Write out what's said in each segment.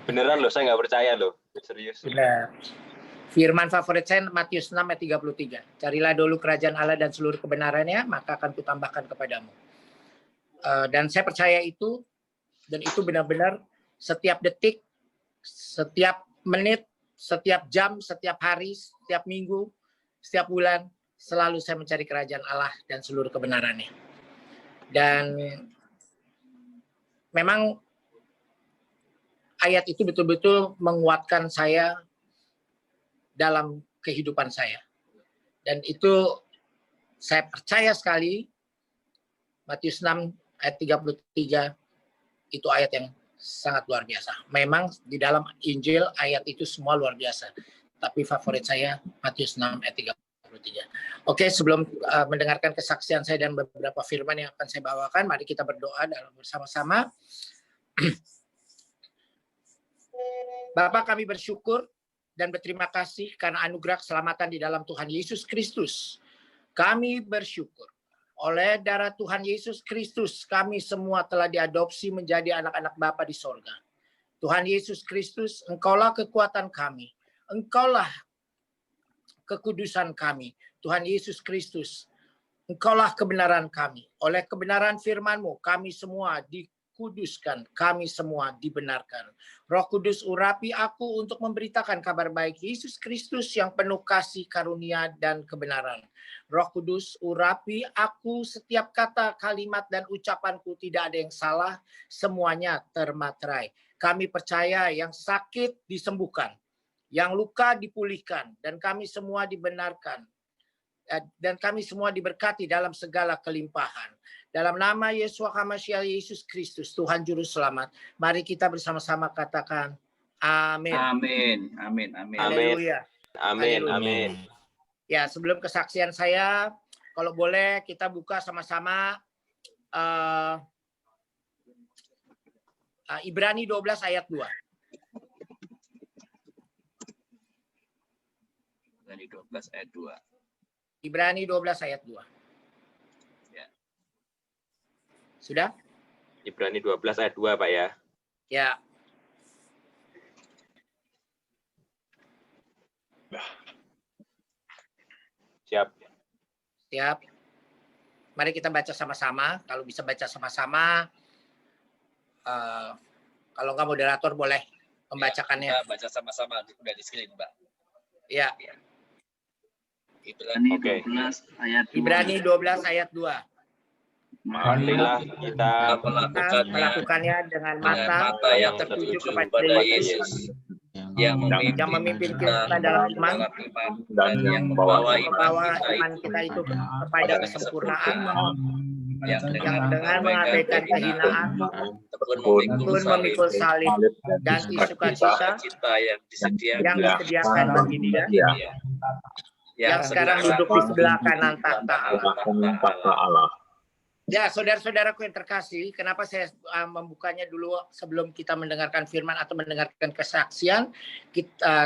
Beneran loh, saya nggak percaya loh. Serius. Benar. Firman favorit saya Matius 6 ayat 33. Carilah dulu kerajaan Allah dan seluruh kebenarannya, maka akan kutambahkan kepadamu. Dan saya percaya itu, dan itu benar-benar setiap detik, setiap menit, setiap jam, setiap hari, setiap minggu, setiap bulan, selalu saya mencari kerajaan Allah dan seluruh kebenarannya. Dan memang ayat itu betul-betul menguatkan saya dalam kehidupan saya. Dan itu saya percaya sekali, Matius 6 ayat 33 itu ayat yang sangat luar biasa. Memang di dalam Injil ayat itu semua luar biasa. Tapi favorit saya Matius 6 ayat 33. Oke, sebelum mendengarkan kesaksian saya dan beberapa firman yang akan saya bawakan, mari kita berdoa dalam bersama-sama. Bapak, kami bersyukur dan berterima kasih karena anugerah keselamatan di dalam Tuhan Yesus Kristus. Kami bersyukur oleh darah Tuhan Yesus Kristus, kami semua telah diadopsi menjadi anak-anak Bapa di sorga. Tuhan Yesus Kristus, Engkaulah kekuatan kami. Engkaulah kekudusan kami. Tuhan Yesus Kristus, Engkaulah kebenaran kami. Oleh kebenaran firman-Mu, kami semua dikuduskan, kami semua dibenarkan. Roh Kudus, urapi aku untuk memberitakan kabar baik Yesus Kristus yang penuh kasih, karunia, dan kebenaran. Roh Kudus, urapi aku, setiap kata, kalimat, dan ucapanku tidak ada yang salah, semuanya termaterai. Kami percaya yang sakit disembuhkan, yang luka dipulihkan, dan kami semua dibenarkan. Dan kami semua diberkati dalam segala kelimpahan. Dalam nama Yeshua HaMashiach Yesus Kristus, Tuhan Juru Selamat, mari kita bersama-sama katakan amin. Amin. Amin. Amin. Haleluya. Amin. Haleluya. Amin. Ya, sebelum kesaksian saya, kalau boleh kita buka sama-sama Ibrani 12 ayat 2. Ibrani 12 ayat 2. Ibrani 12 ayat 2. Ya. Sudah? Ibrani 12 ayat 2, Pak ya. Ya. Siap. Siap. Mari kita baca sama-sama. Kalau bisa baca sama-sama. Kalau nggak moderator boleh membacakannya. Kita baca sama-sama, udah di screen, Mbak. Ya. Ibrani Oke. 12 ayat 2. Ibrani 12 ayat 2. Marilah kita melakukannya dengan mata yang tertuju tertuju kepada kepada Yesus, Yesus yang memimpin kita dalam iman dan yang membawa iman kita itu kepada kesempurnaan, yang dengan mengabaikan kehinaan pun memikul salib dan sukacita yang yang disediakan bagi Dia yang sekarang duduk di sebelah kanan tahta Allah. Ya, saudara-saudaraku yang terkasih, kenapa saya membukanya dulu sebelum kita mendengarkan firman atau mendengarkan kesaksian,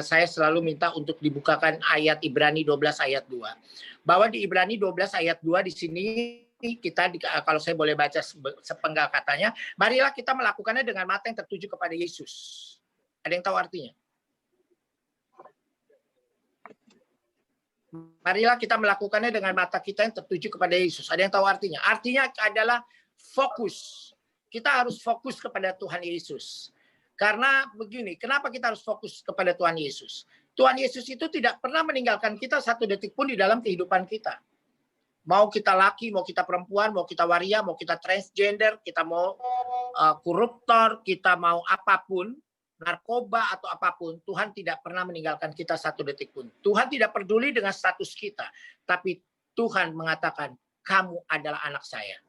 saya selalu minta untuk dibukakan ayat Ibrani 12 ayat 2. Bahwa di Ibrani 12 ayat 2 di sini kita, kalau saya boleh baca sepenggal katanya, marilah kita melakukannya dengan mata yang tertuju kepada Yesus. Ada yang tahu artinya? Marilah kita melakukannya dengan mata kita yang tertuju kepada Yesus. Ada yang tahu artinya? Artinya adalah fokus. Kita harus fokus kepada Tuhan Yesus. Karena begini, kenapa kita harus fokus kepada Tuhan Yesus? Tuhan Yesus itu tidak pernah meninggalkan kita satu detik pun di dalam kehidupan kita. Mau kita laki, mau kita perempuan, mau kita waria, mau kita transgender, kita mau koruptor, kita mau apapun, narkoba atau apapun, Tuhan tidak pernah meninggalkan kita satu detik pun. Tuhan tidak peduli dengan status kita, tapi Tuhan mengatakan, kamu adalah anak saya.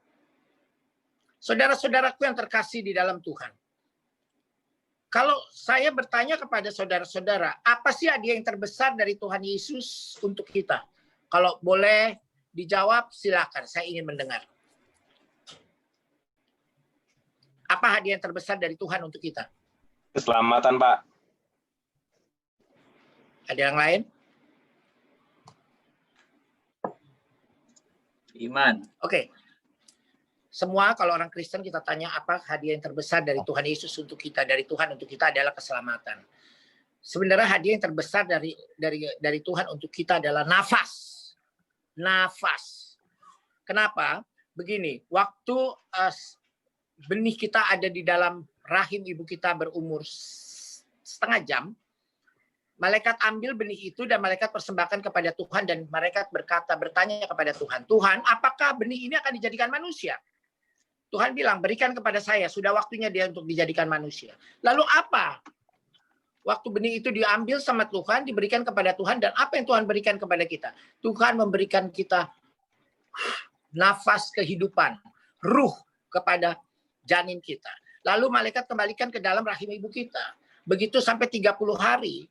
Saudara-saudaraku yang terkasih di dalam Tuhan, kalau saya bertanya kepada saudara-saudara, apa sih hadiah yang terbesar dari Tuhan Yesus untuk kita? Kalau boleh dijawab, silakan. Saya ingin mendengar. Apa hadiah yang terbesar dari Tuhan untuk kita? Keselamatan, Pak. Ada yang lain? Iman. Oke. Semua kalau orang Kristen kita tanya apa hadiah yang terbesar dari Tuhan Yesus untuk kita, dari Tuhan untuk kita adalah keselamatan. Sebenarnya hadiah yang terbesar dari Tuhan untuk kita adalah nafas. Nafas. Kenapa? Begini, waktu benih kita ada di dalam rahim ibu kita berumur setengah jam, malaikat ambil benih itu dan malaikat persembahkan kepada Tuhan, dan malaikat bertanya kepada Tuhan, Tuhan, apakah benih ini akan dijadikan manusia? Tuhan bilang, berikan kepada saya, sudah waktunya dia untuk dijadikan manusia. Lalu apa? Waktu benih itu diambil sama Tuhan, diberikan kepada Tuhan, dan apa yang Tuhan berikan kepada kita? Tuhan memberikan kita nafas kehidupan, ruh kepada janin kita. Lalu malaikat kembalikan ke dalam rahim ibu kita. Begitu sampai 30 hari,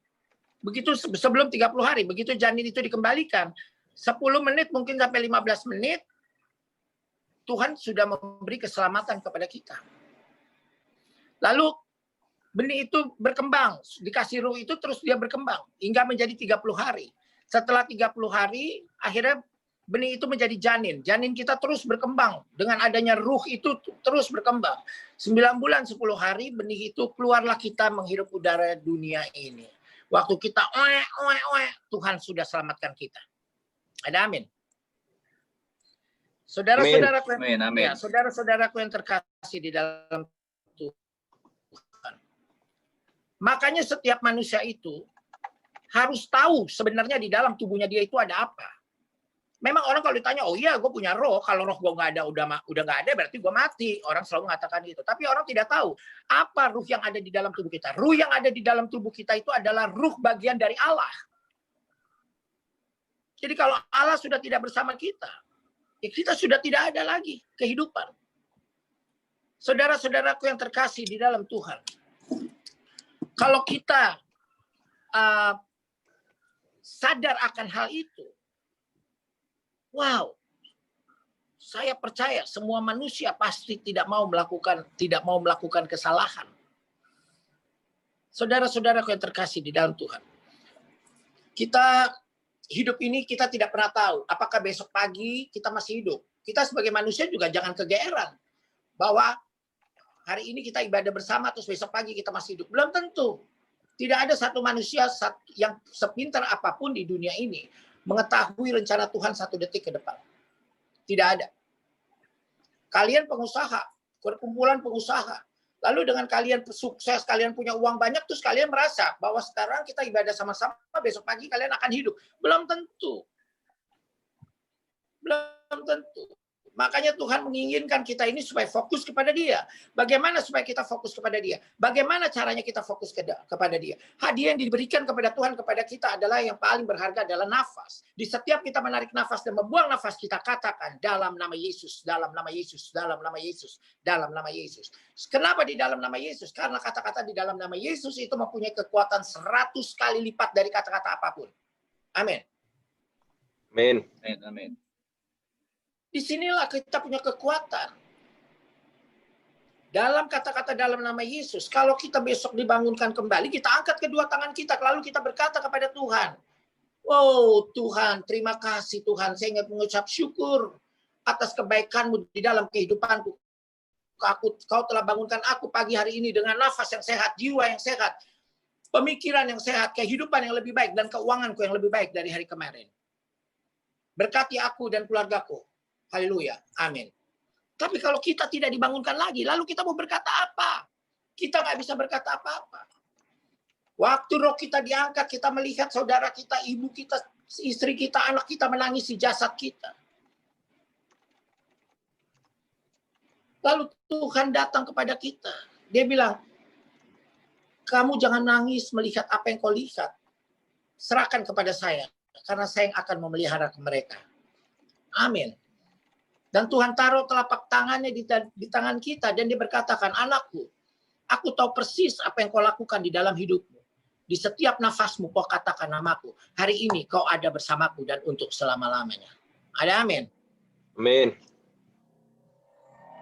begitu sebelum 30 hari, begitu janin itu dikembalikan, 10 menit mungkin sampai 15 menit, Tuhan sudah memberi keselamatan kepada kita. Lalu benih itu berkembang, dikasih ruh itu terus dia berkembang hingga menjadi 30 hari. Setelah 30 hari, akhirnya benih itu menjadi janin. Janin kita terus berkembang. Dengan adanya ruh itu terus berkembang. 9 bulan 10 hari benih itu keluarlah kita menghirup udara dunia ini. Waktu kita Tuhan sudah selamatkan kita. Ada amin. Saudara-saudaraku ya, saudara-saudaraku yang terkasih di dalam Tuhan. Makanya setiap manusia itu harus tahu sebenarnya di dalam tubuhnya dia itu ada apa. Memang orang kalau ditanya, oh iya gue punya roh, kalau roh gue nggak ada, udah nggak ada berarti gue mati. Orang selalu mengatakan itu. Tapi orang tidak tahu apa ruh yang ada di dalam tubuh kita. Ruh yang ada di dalam tubuh kita itu adalah ruh bagian dari Allah. Jadi kalau Allah sudah tidak bersama kita, ya kita sudah tidak ada lagi kehidupan. Saudara-saudaraku yang terkasih di dalam Tuhan, kalau kita sadar akan hal itu, wow, saya percaya semua manusia pasti tidak mau melakukan kesalahan. Saudara-saudaraku yang terkasih di dalam Tuhan, kita hidup ini kita tidak pernah tahu apakah besok pagi kita masih hidup. Kita sebagai manusia juga jangan kegeeran bahwa hari ini kita ibadah bersama terus besok pagi kita masih hidup. Belum tentu. Tidak ada satu manusia yang sepintar apapun di dunia ini mengetahui rencana Tuhan 1 detik ke depan. Tidak ada. Kalian pengusaha, perkumpulan pengusaha, lalu dengan kalian sukses, kalian punya uang banyak, terus kalian merasa bahwa sekarang kita ibadah sama-sama, besok pagi kalian akan hidup. Belum tentu. Belum tentu. Makanya Tuhan menginginkan kita ini supaya fokus kepada Dia. Bagaimana supaya kita fokus kepada Dia? Bagaimana caranya kita fokus kepada Dia? Hadiah yang diberikan kepada Tuhan kepada kita adalah yang paling berharga adalah nafas. Di setiap kita menarik nafas dan membuang nafas, kita katakan dalam nama Yesus, dalam nama Yesus, dalam nama Yesus, dalam nama Yesus. Kenapa di dalam nama Yesus? Karena kata-kata di dalam nama Yesus itu mempunyai kekuatan 100 kali lipat dari kata-kata apapun. Amin. Amin. Amin. Disinilah kita punya kekuatan. Dalam kata-kata dalam nama Yesus, kalau kita besok dibangunkan kembali, kita angkat kedua tangan kita, lalu kita berkata kepada Tuhan, oh Tuhan, terima kasih Tuhan, saya ingin mengucap syukur atas kebaikan-Mu di dalam kehidupanku. Kau telah bangunkan aku pagi hari ini dengan nafas yang sehat, jiwa yang sehat, pemikiran yang sehat, kehidupan yang lebih baik, dan keuanganku yang lebih baik dari hari kemarin. Berkati aku dan keluargaku. Haleluya. Amin. Tapi kalau kita tidak dibangunkan lagi, lalu kita mau berkata apa? Kita nggak bisa berkata apa-apa. Waktu roh kita diangkat, kita melihat saudara kita, ibu kita, istri kita, anak kita menangisi jasad kita. Lalu Tuhan datang kepada kita. Dia bilang, kamu jangan nangis melihat apa yang kau lihat. Serahkan kepada saya, karena saya yang akan memelihara mereka. Amin. Dan Tuhan taruh telapak tangannya di tangan kita dan dia berkatakan, anakku, aku tahu persis apa yang kau lakukan di dalam hidupmu. Di setiap nafasmu kau katakan namaku. Hari ini kau ada bersamaku dan untuk selama-lamanya. Ada amin? Amin.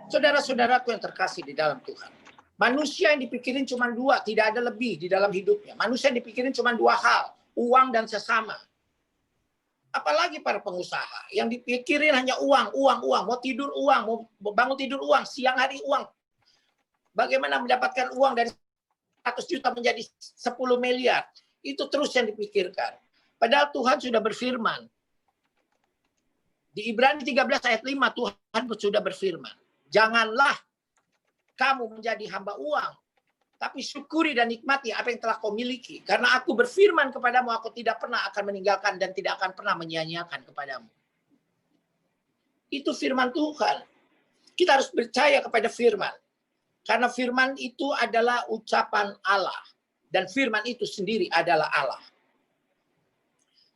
Saudara-saudaraku yang terkasih di dalam Tuhan. Manusia yang dipikirin cuma dua, tidak ada lebih di dalam hidupnya. Manusia yang dipikirin cuma dua hal, uang dan sesama. Apalagi para pengusaha yang dipikirin hanya uang, uang, uang. Mau tidur uang, mau bangun tidur uang, siang hari uang. Bagaimana mendapatkan uang dari 100 juta menjadi 10 miliar. Itu terus yang dipikirkan. Padahal Tuhan sudah berfirman. Di Ibrani 13 ayat 5 Tuhan sudah berfirman. Janganlah kamu menjadi hamba uang, tapi syukuri dan nikmati apa yang telah kau miliki. Karena aku berfirman kepadamu, aku tidak pernah akan meninggalkan dan tidak akan pernah menyia-nyiakan kepadamu. Itu firman Tuhan. Kita harus percaya kepada firman. Karena firman itu adalah ucapan Allah. Dan firman itu sendiri adalah Allah.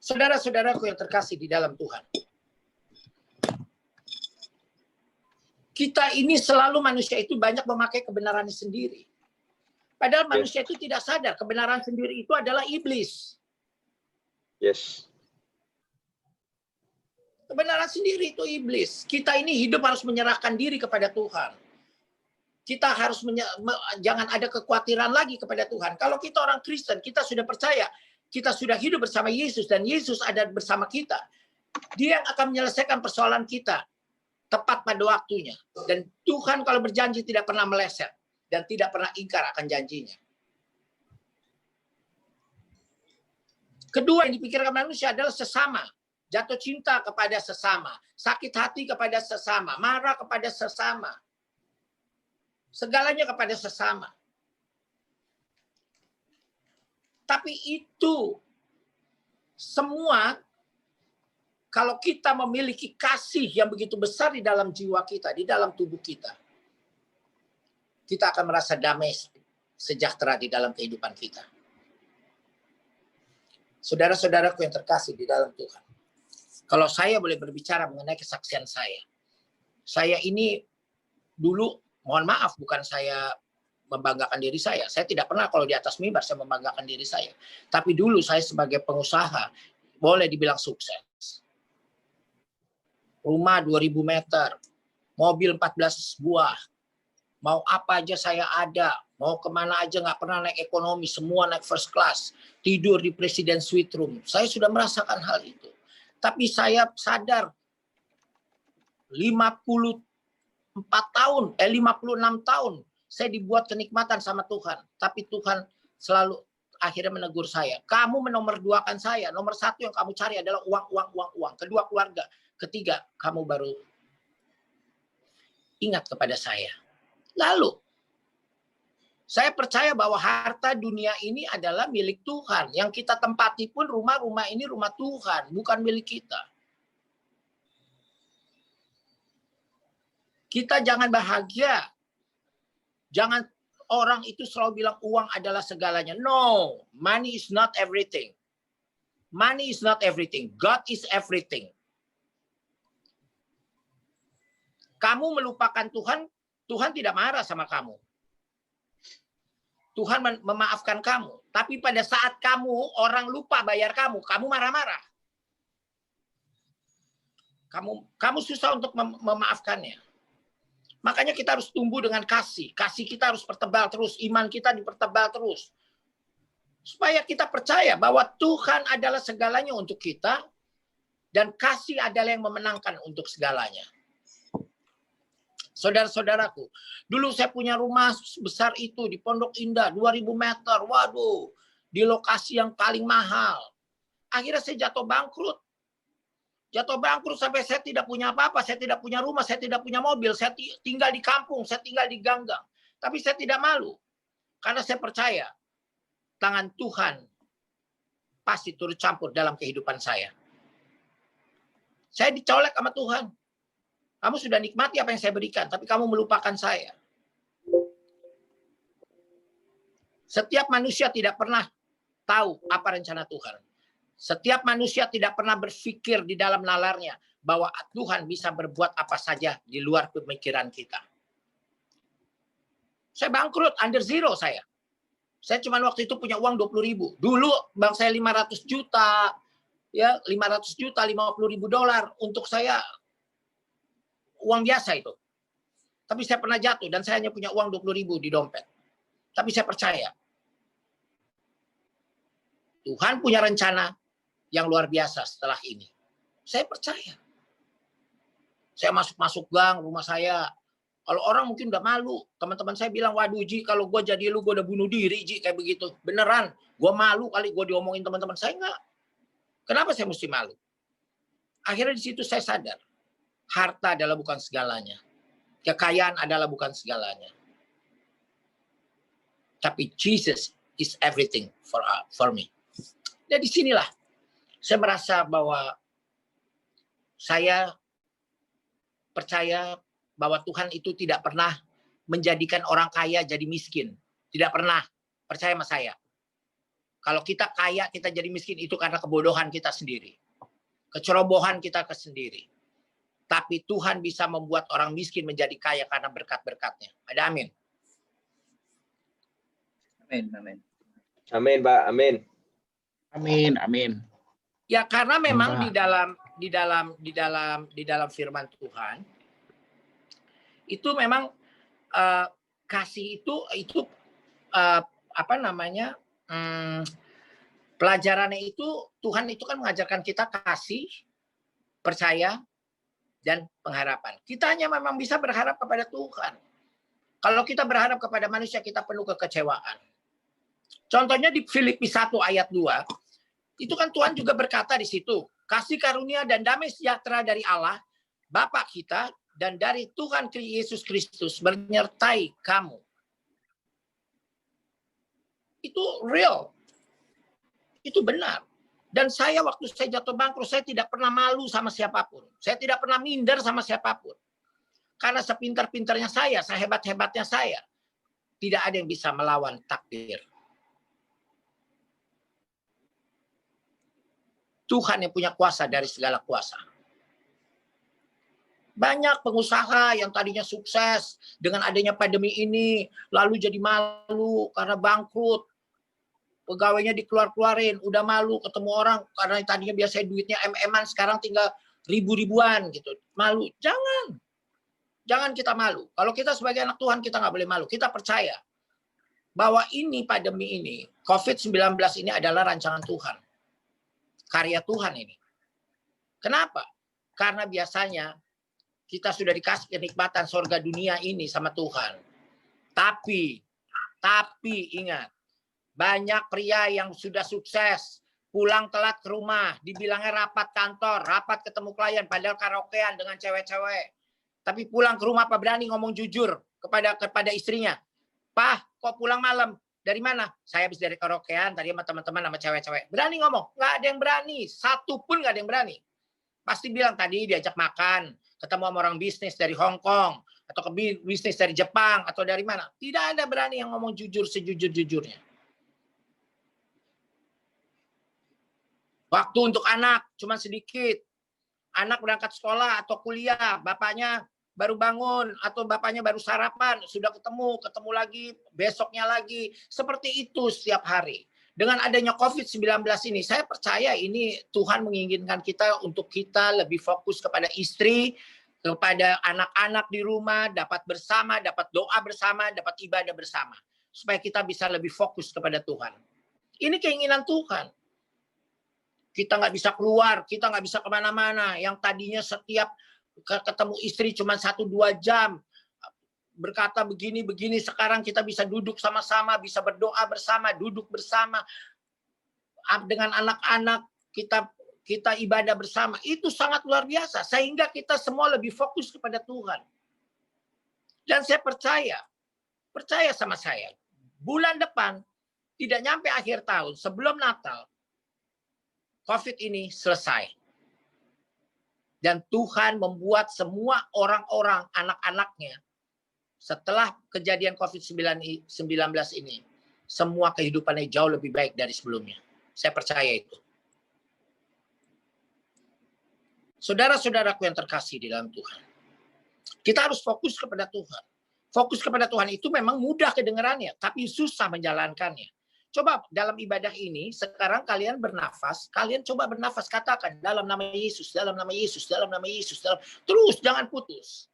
Saudara-saudaraku yang terkasih di dalam Tuhan. Kita ini selalu manusia itu banyak memakai kebenarannya sendiri. Padahal manusia itu tidak sadar kebenaran sendiri itu adalah iblis. Yes. Kebenaran sendiri itu iblis. Kita ini hidup harus menyerahkan diri kepada Tuhan. Kita harus jangan ada kekhawatiran lagi kepada Tuhan. Kalau kita orang Kristen, kita sudah percaya, kita sudah hidup bersama Yesus dan Yesus ada bersama kita. Dia yang akan menyelesaikan persoalan kita tepat pada waktunya. Dan Tuhan kalau berjanji tidak pernah meleset dan tidak pernah ingkar akan janjinya. Kedua yang dipikirkan manusia adalah sesama. Jatuh cinta kepada sesama. Sakit hati kepada sesama. Marah kepada sesama. Segalanya kepada sesama. Tapi itu semua kalau kita memiliki kasih yang begitu besar di dalam jiwa kita, di dalam tubuh kita, kita akan merasa damai, sejahtera di dalam kehidupan kita. Saudara-saudaraku yang terkasih di dalam Tuhan. Kalau saya boleh berbicara mengenai kesaksian saya ini dulu, mohon maaf, bukan saya membanggakan diri saya. Saya tidak pernah kalau di atas mimbar saya membanggakan diri saya. Tapi dulu saya sebagai pengusaha, boleh dibilang sukses. Rumah 2000 meter, mobil 14 buah, mau apa aja saya ada, mau kemana aja nggak pernah naik ekonomi, semua naik first class, tidur di Presiden Suite Room. Saya sudah merasakan hal itu. Tapi saya sadar 56 tahun saya dibuat kenikmatan sama Tuhan. Tapi Tuhan selalu akhirnya menegur saya. Kamu menomorduakan saya. Nomor satu yang kamu cari adalah uang, uang, uang, uang. Kedua keluarga. Ketiga, kamu baru ingat kepada saya. Lalu, saya percaya bahwa harta dunia ini adalah milik Tuhan. Yang kita tempati pun rumah-rumah ini rumah Tuhan, bukan milik kita. Kita jangan bahagia. Jangan orang itu selalu bilang uang adalah segalanya. No, money is not everything. Money is not everything. God is everything. Kamu melupakan Tuhan, Tuhan tidak marah sama kamu. Tuhan memaafkan kamu. Tapi pada saat orang lupa bayar kamu marah-marah. Kamu susah untuk memaafkannya. Makanya kita harus tumbuh dengan kasih. Kasih kita harus pertebal terus. Iman kita dipertebal terus. Supaya kita percaya bahwa Tuhan adalah segalanya untuk kita. Dan kasih adalah yang memenangkan untuk segalanya. Saudara-saudaraku, dulu saya punya rumah besar itu di Pondok Indah, 2000 meter. Waduh, di lokasi yang paling mahal. Akhirnya saya jatuh bangkrut. Jatuh bangkrut sampai saya tidak punya apa-apa, saya tidak punya rumah, saya tidak punya mobil, saya tinggal di kampung, saya tinggal di ganggang. Tapi saya tidak malu. Karena saya percaya tangan Tuhan pasti turut campur dalam kehidupan saya. Saya dicolek sama Tuhan. Kamu sudah nikmati apa yang saya berikan, tapi kamu melupakan saya. Setiap manusia tidak pernah tahu apa rencana Tuhan. Setiap manusia tidak pernah berpikir di dalam nalarnya bahwa Tuhan bisa berbuat apa saja di luar pemikiran kita. Saya bangkrut, under zero saya. Saya cuma waktu itu punya uang 20.000. Dulu bank saya 500 juta, ya 500 juta, 50.000 dolar untuk saya uang biasa itu. Tapi saya pernah jatuh dan saya hanya punya uang 20.000 di dompet. Tapi saya percaya Tuhan punya rencana yang luar biasa setelah ini. Saya percaya. Saya masuk gang rumah saya. Kalau orang mungkin udah malu. Teman-teman saya bilang, waduh Ji, kalau gue jadi lu, gue udah bunuh diri Ji, kayak begitu. Beneran, gue malu kali gue diomongin teman-teman saya. Enggak. Kenapa saya mesti malu? Akhirnya di situ saya sadar. Harta adalah bukan segalanya. Kekayaan adalah bukan segalanya. Tapi Jesus is everything for me. Jadi sinilah saya merasa bahwa saya percaya bahwa Tuhan itu tidak pernah menjadikan orang kaya jadi miskin. Tidak pernah. Percaya sama saya. Kalau kita kaya, kita jadi miskin, itu karena kebodohan kita sendiri. Kecerobohan kita sendiri. Tapi Tuhan bisa membuat orang miskin menjadi kaya karena berkat-berkatnya. Ada amin. Amin, amin. Amin, Pak. Amin. Amin, amin. Ya karena memang Pak. di dalam firman Tuhan itu memang kasih itu apa namanya? Pelajarannya itu Tuhan itu kan mengajarkan kita kasih, percaya, dan pengharapan. Kita hanya memang bisa berharap kepada Tuhan. Kalau kita berharap kepada manusia, kita penuh kekecewaan. Contohnya di Filipi 1 ayat 2, itu kan Tuhan juga berkata di situ, kasih karunia dan damai sejahtera dari Allah, Bapa kita, dan dari Tuhan Yesus Kristus menyertai kamu. Itu real. Itu benar. Dan saya waktu saya jatuh bangkrut, saya tidak pernah malu sama siapapun. Saya tidak pernah minder sama siapapun. Karena sepintar-pintarnya saya, sehebat-hebatnya saya, tidak ada yang bisa melawan takdir. Tuhan yang punya kuasa dari segala kuasa. Banyak pengusaha yang tadinya sukses dengan adanya pandemi ini, lalu jadi malu karena bangkrut. Pegawainya dikeluar-keluarin, udah malu ketemu orang karena tadinya biasanya duitnya MM-an, sekarang tinggal ribu-ribuan gitu. Malu. Jangan kita malu. Kalau kita sebagai anak Tuhan, kita nggak boleh malu. Kita percaya bahwa ini pandemi ini, COVID-19 ini adalah rancangan Tuhan. Karya Tuhan ini. Kenapa? Karena biasanya kita sudah dikasih kenikmatan surga dunia ini sama Tuhan. Tapi ingat, banyak pria yang sudah sukses, pulang telat ke rumah, dibilangnya rapat kantor, rapat ketemu klien, padahal karaokean dengan cewek-cewek. Tapi pulang ke rumah apa berani ngomong jujur kepada istrinya. Pak, kok pulang malam? Dari mana? Saya habis dari karaokean, tadi sama teman-teman sama cewek-cewek. Berani ngomong? Nggak ada yang berani. Satu pun nggak ada yang berani. Pasti bilang tadi diajak makan, ketemu sama orang bisnis dari Hong Kong, atau ke bisnis dari Jepang, atau dari mana. Tidak ada berani yang ngomong jujur sejujur-jujurnya. Waktu untuk anak cuma sedikit. Anak berangkat sekolah atau kuliah, bapaknya baru bangun atau bapaknya baru sarapan, sudah ketemu lagi, besoknya lagi. Seperti itu setiap hari. Dengan adanya COVID-19 ini, saya percaya ini Tuhan menginginkan kita untuk kita lebih fokus kepada istri, kepada anak-anak di rumah, dapat bersama, dapat doa bersama, dapat ibadah bersama. Supaya kita bisa lebih fokus kepada Tuhan. Ini keinginan Tuhan. Kita nggak bisa keluar, kita nggak bisa kemana-mana. Yang tadinya setiap ketemu istri cuma 1-2 jam, berkata begini, sekarang kita bisa duduk sama-sama, bisa berdoa bersama, duduk bersama, dengan anak-anak, kita ibadah bersama. Itu sangat luar biasa, sehingga kita semua lebih fokus kepada Tuhan. Dan saya percaya sama saya, bulan depan, tidak nyampe akhir tahun, sebelum Natal, COVID ini selesai. Dan Tuhan membuat semua orang-orang, anak-anaknya, setelah kejadian COVID-19 ini, semua kehidupannya jauh lebih baik dari sebelumnya. Saya percaya itu. Saudara-saudaraku yang terkasih di dalam Tuhan, kita harus fokus kepada Tuhan. Fokus kepada Tuhan itu memang mudah kedengarannya, tapi susah menjalankannya. Coba dalam ibadah ini, sekarang kalian bernafas, kalian coba bernafas, katakan dalam nama Yesus, dalam nama Yesus, dalam nama Yesus, terus jangan putus.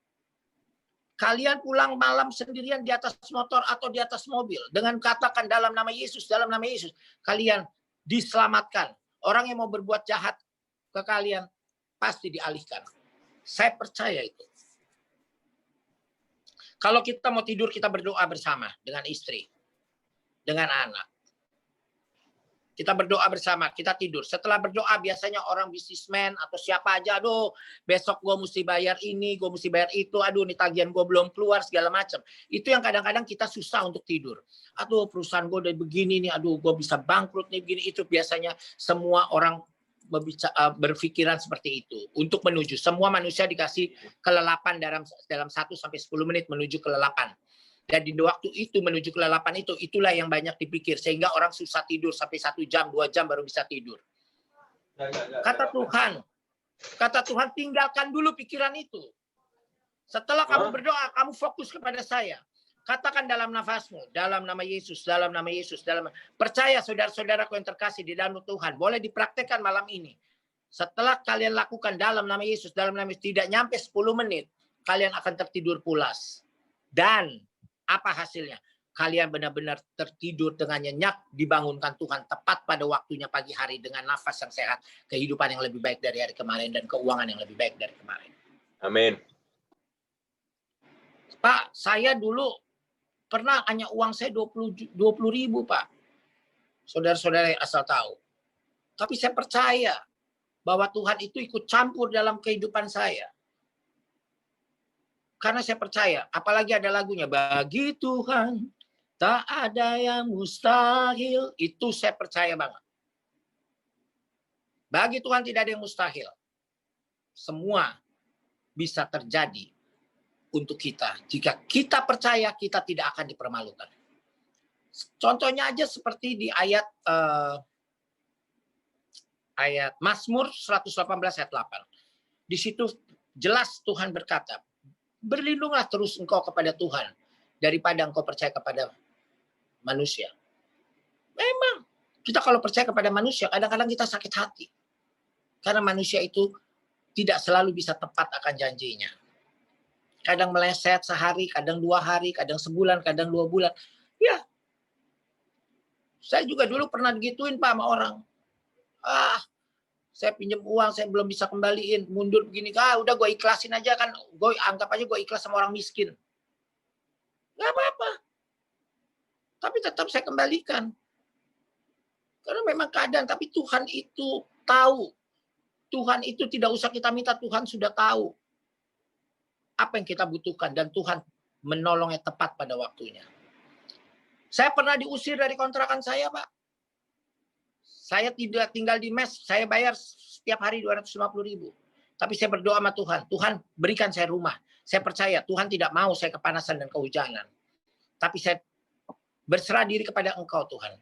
Kalian pulang malam sendirian di atas motor atau di atas mobil, dengan katakan dalam nama Yesus, kalian diselamatkan. Orang yang mau berbuat jahat ke kalian, pasti dialihkan. Saya percaya itu. Kalau kita mau tidur, kita berdoa bersama dengan istri, dengan anak. Kita berdoa bersama, kita tidur. Setelah berdoa biasanya orang bisnismen atau siapa aja, aduh besok gue mesti bayar ini, gue mesti bayar itu, aduh nih tagihan gue belum keluar, segala macam. Itu yang kadang-kadang kita susah untuk tidur. Aduh perusahaan gue udah begini nih, aduh gue bisa bangkrut nih, begini. Itu biasanya semua orang berpikiran seperti itu. Untuk menuju, semua manusia dikasih kelelapan dalam 1 sampai 10 menit menuju kelelapan. Dan di waktu itu menuju kelelapan itu, itulah yang banyak dipikir. Sehingga orang susah tidur sampai 1 jam, 2 jam baru bisa tidur. Kata Tuhan, tinggalkan dulu pikiran itu. Setelah kamu berdoa, kamu fokus kepada saya. Katakan dalam nafasmu, dalam nama Yesus, dalam nama Yesus. Percaya saudara-saudaraku yang terkasih di dalam Tuhan. Boleh dipraktekkan malam ini. Setelah kalian lakukan dalam nama Yesus, dalam nama Yesus, tidak nyampe 10 menit, kalian akan tertidur pulas. Dan apa hasilnya? Kalian benar-benar tertidur dengan nyenyak, dibangunkan Tuhan tepat pada waktunya pagi hari dengan nafas yang sehat, kehidupan yang lebih baik dari hari kemarin, dan keuangan yang lebih baik dari kemarin. Amin. Pak, saya dulu pernah hanya uang saya 20 ribu, Pak. Saudara-saudara yang asal tahu. Tapi saya percaya bahwa Tuhan itu ikut campur dalam kehidupan saya. Karena saya percaya, apalagi ada lagunya, bagi Tuhan tak ada yang mustahil. Itu saya percaya banget. Bagi Tuhan tidak ada yang mustahil. Semua bisa terjadi untuk kita. Jika kita percaya, kita tidak akan dipermalukan. Contohnya aja seperti di ayat Mazmur 118 ayat 8. Di situ jelas Tuhan berkata, berlindunglah terus engkau kepada Tuhan daripada engkau percaya kepada manusia. Memang kita kalau percaya kepada manusia, kadang-kadang kita sakit hati. Karena manusia itu tidak selalu bisa tepat akan janjinya. Kadang meleset sehari, kadang 2 hari, kadang sebulan, kadang 2 bulan. Ya, saya juga dulu pernah digituin Pak sama orang. Saya pinjam uang, saya belum bisa kembaliin, mundur begini, udah gue ikhlasin aja kan, gue anggap aja gue ikhlas sama orang miskin. Gak apa-apa. Tapi tetap saya kembalikan. Karena memang keadaan, tapi Tuhan itu tahu. Tuhan itu tidak usah kita minta, Tuhan sudah tahu apa yang kita butuhkan, dan Tuhan menolongnya tepat pada waktunya. Saya pernah diusir dari kontrakan saya, Pak. Saya tidak tinggal di mes, saya bayar setiap hari 250.000. Tapi saya berdoa sama Tuhan, Tuhan berikan saya rumah. Saya percaya Tuhan tidak mau saya kepanasan dan kehujanan. Tapi saya berserah diri kepada Engkau Tuhan.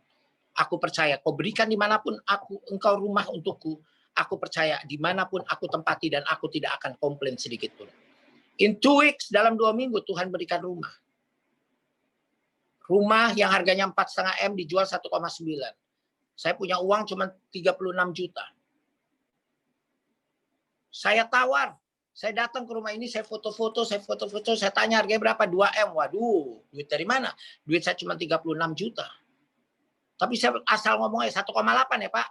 Aku percaya Kau berikan dimanapun Engkau rumah untukku. Aku percaya dimanapun aku tempati dan aku tidak akan komplain sedikit pun. In 2 weeks, dalam 2 minggu Tuhan berikan rumah. Rumah yang harganya 4,5 M dijual 1,9. Saya punya uang cuma 36 juta. Saya tawar. Saya datang ke rumah ini, saya foto-foto, saya tanya harganya berapa? 2 M. Waduh, duit dari mana? Duit saya cuma 36 juta. Tapi saya asal ngomongnya 1,8 ya Pak.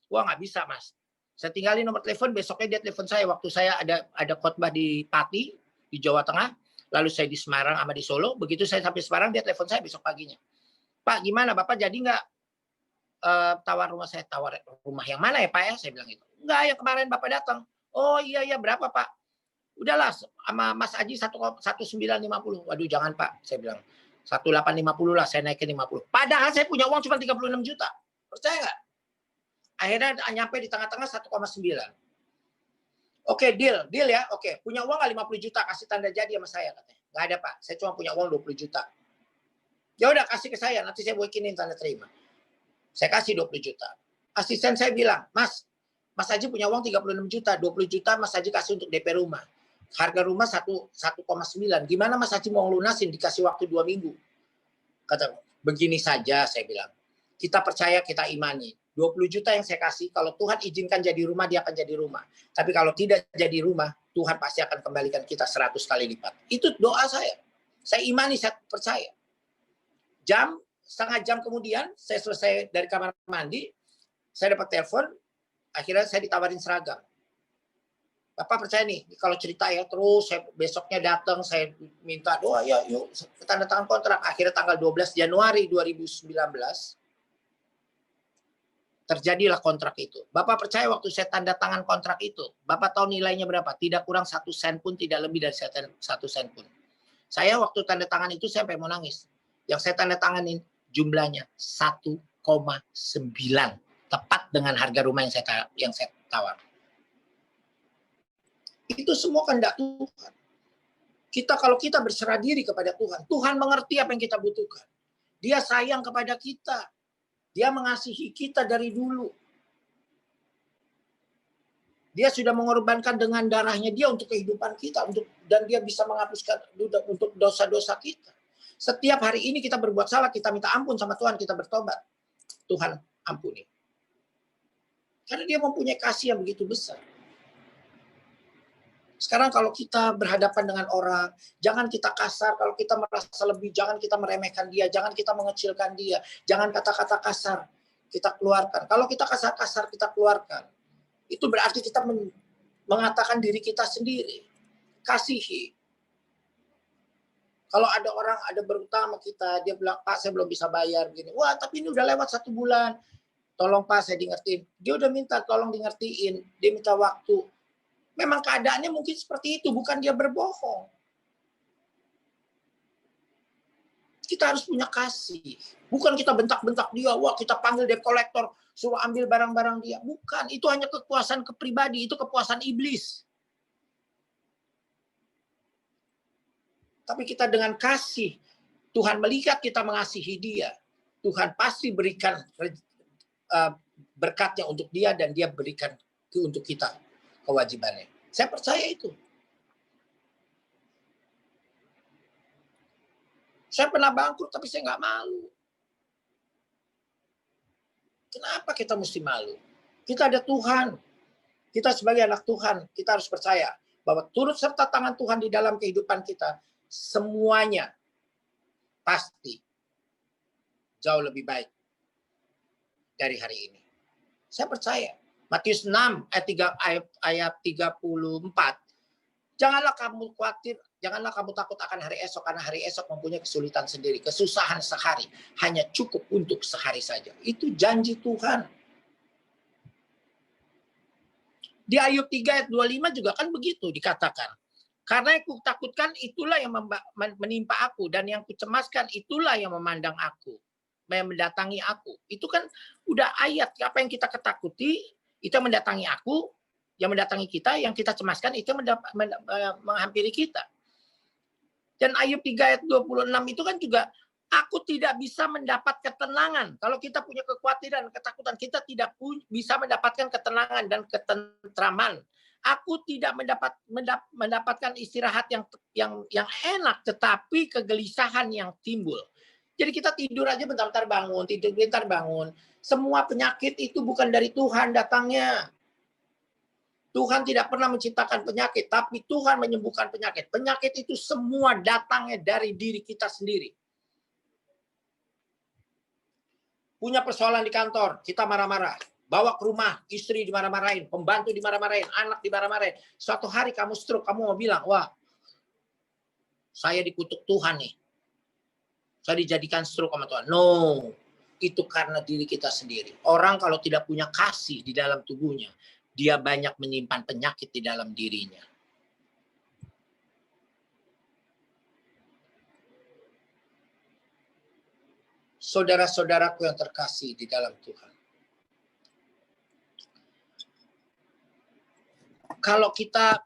Wah nggak bisa Mas. Saya tinggalin nomor telepon, besoknya dia telepon saya. Waktu saya ada khotbah di Pati, di Jawa Tengah. Lalu saya di Semarang sama di Solo. Begitu saya sampai Semarang, dia telepon saya besok paginya. Pak, gimana? Bapak jadi nggak tawar rumah saya? Tawar rumah yang mana ya Pak ya? Saya bilang gitu. Enggak, yang kemarin Bapak datang. Oh iya, berapa Pak? Udahlah, sama Mas Aji 1950. Waduh, jangan Pak. Saya bilang, 1850 lah, saya naikin 50. Padahal saya punya uang cuma 36 juta. Percaya nggak? Akhirnya nyampe di tengah-tengah 1,9. Oke, deal ya. Oke, punya uang nggak 50 juta, kasih tanda jadi sama saya katanya. Nggak ada Pak, saya cuma punya uang 20 juta. Ya udah kasih ke saya, nanti saya bikinin tanda terima. Saya kasih 20 juta. Asisten saya bilang, Mas Haji punya uang 36 juta, 20 juta Mas Haji kasih untuk DP rumah. Harga rumah 1,9. Gimana Mas Haji mau lunasin, dikasih waktu 2 minggu? Kata, begini saja saya bilang. Kita percaya, kita imani. 20 juta yang saya kasih, kalau Tuhan izinkan jadi rumah, dia akan jadi rumah. Tapi kalau tidak jadi rumah, Tuhan pasti akan kembalikan kita 100 kali lipat. Itu doa saya. Saya imani, saya percaya. Setengah jam kemudian, saya selesai dari kamar mandi, saya dapat telepon, akhirnya saya ditawarin seragam. Bapak percaya nih, kalau cerita ya terus, saya besoknya datang, saya minta doa, ya yuk tanda tangan kontrak. Akhirnya tanggal 12 Januari 2019, terjadilah kontrak itu. Bapak percaya waktu saya tanda tangan kontrak itu, Bapak tahu nilainya berapa? Tidak kurang 1 sen pun, tidak lebih dari 1 sen pun. Saya waktu tanda tangan itu saya sampai mau nangis. Yang saya tanda tanganin jumlahnya 1,9, tepat dengan harga rumah yang saya tawar. Itu semua kehendak Tuhan. Kalau kita berserah diri kepada Tuhan, Tuhan mengerti apa yang kita butuhkan. Dia sayang kepada kita. Dia mengasihi kita dari dulu. Dia sudah mengorbankan dengan darahnya dia untuk kehidupan kita, dan dia bisa menghapuskan untuk dosa-dosa kita. Setiap hari ini kita berbuat salah, kita minta ampun sama Tuhan, kita bertobat. Tuhan ampuni. Karena dia mempunyai kasih yang begitu besar. Sekarang kalau kita berhadapan dengan orang, jangan kita kasar. Kalau kita merasa lebih, jangan kita meremehkan dia. Jangan kita mengecilkan dia. Jangan kata-kata kasar kita keluarkan. Kalau kita kasar-kasar kita keluarkan, itu berarti kita mengatakan diri kita sendiri. Kasihi. Kalau ada orang ada berutang sama kita, dia bilang, Pak saya belum bisa bayar. Begini. Wah tapi ini udah lewat 1 bulan. Tolong Pak saya dingertiin. Dia udah minta tolong dingertiin. Dia minta waktu. Memang keadaannya mungkin seperti itu, bukan dia berbohong. Kita harus punya kasih. Bukan kita bentak-bentak dia, wah kita panggil debt collector, suruh ambil barang-barang dia. Bukan, itu hanya kepuasan kepribadi, itu kepuasan iblis. Tapi kita dengan kasih, Tuhan melihat kita mengasihi dia. Tuhan pasti berikan berkatnya untuk dia, dan dia berikan untuk kita kewajibannya. Saya percaya itu. Saya pernah bangkrut tapi saya nggak malu. Kenapa kita mesti malu? Kita ada Tuhan. Kita sebagai anak Tuhan, kita harus percaya bahwa turut serta tangan Tuhan di dalam kehidupan kita, semuanya pasti jauh lebih baik dari hari ini. Saya percaya. Matius 6 ayat 34. Janganlah kamu khawatir, janganlah kamu takut akan hari esok, karena hari esok mempunyai kesulitan sendiri. Kesusahan sehari hanya cukup untuk sehari saja. Itu janji Tuhan. Di Ayub 3 ayat 25 juga kan begitu dikatakan. Karena yang kutakutkan itulah yang menimpa aku, dan yang kucemaskan itulah yang memandang aku, yang mendatangi aku. Itu kan udah ayat, apa yang kita ketakuti itu yang mendatangi aku, yang mendatangi kita, yang kita cemaskan itu menghampiri kita. Dan Ayub 3 ayat 26 itu kan juga, aku tidak bisa mendapat ketenangan. Kalau kita punya kekhawatiran, ketakutan, kita tidak bisa mendapatkan ketenangan dan ketentraman. Aku tidak mendapatkan istirahat yang enak, tetapi kegelisahan yang timbul. Jadi kita tidur aja bentar-bentar bangun, tidur bentar bangun. Semua penyakit itu bukan dari Tuhan datangnya. Tuhan tidak pernah menciptakan penyakit, tapi Tuhan menyembuhkan penyakit. Penyakit itu semua datangnya dari diri kita sendiri. Punya persoalan di kantor, kita marah-marah. Bawa ke rumah, istri dimarah-marahin, pembantu dimarah-marahin, anak dimarah-marahin. Suatu hari kamu stroke, kamu mau bilang, wah, saya dikutuk Tuhan nih. Saya dijadikan stroke sama Tuhan. No, itu karena diri kita sendiri. Orang kalau tidak punya kasih di dalam tubuhnya, dia banyak menyimpan penyakit di dalam dirinya. Saudara-saudaraku yang terkasih di dalam Tuhan. Kalau kita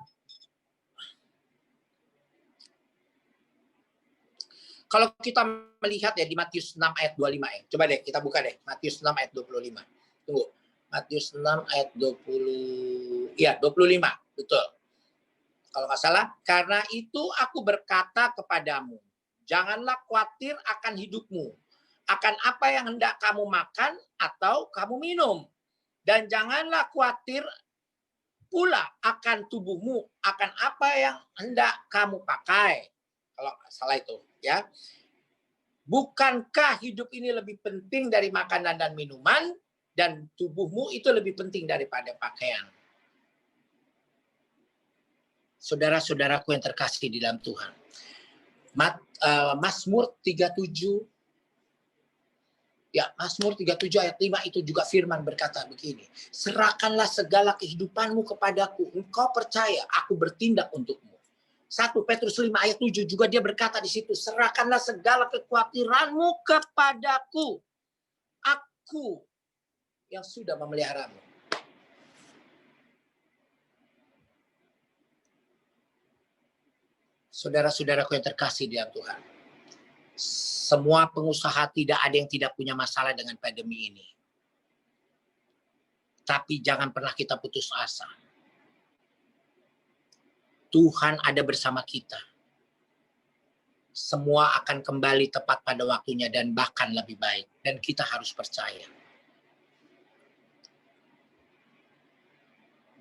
melihat ya di Matius 6 ayat 25 ya. Coba deh kita buka deh Matius 6 ayat 25. Tunggu. Matius 6 ayat 25. Betul. Kalau nggak salah, karena itu aku berkata kepadamu, janganlah khawatir akan hidupmu, akan apa yang hendak kamu makan atau kamu minum. Dan janganlah khawatir pula akan tubuhmu, akan apa yang hendak kamu pakai. Kalau nggak salah itu, ya. Bukankah hidup ini lebih penting dari makanan dan minuman, dan tubuhmu itu lebih penting daripada pakaian? Saudara-saudaraku yang terkasih di dalam Tuhan. Mazmur 37, ya, Mazmur 37 ayat 5 itu juga firman berkata begini. Serahkanlah segala kehidupanmu kepadaku. Engkau percaya, aku bertindak untukmu. 1 Petrus 5 ayat 7 juga dia berkata di situ. Serahkanlah segala kekhawatiranmu kepadaku. Aku yang sudah memeliharamu. Saudara-saudaraku yang terkasih di dalam Tuhan. Semua pengusaha tidak ada yang tidak punya masalah dengan pandemi ini. Tapi jangan pernah kita putus asa. Tuhan ada bersama kita. Semua akan kembali tepat pada waktunya dan bahkan lebih baik. Dan kita harus percaya.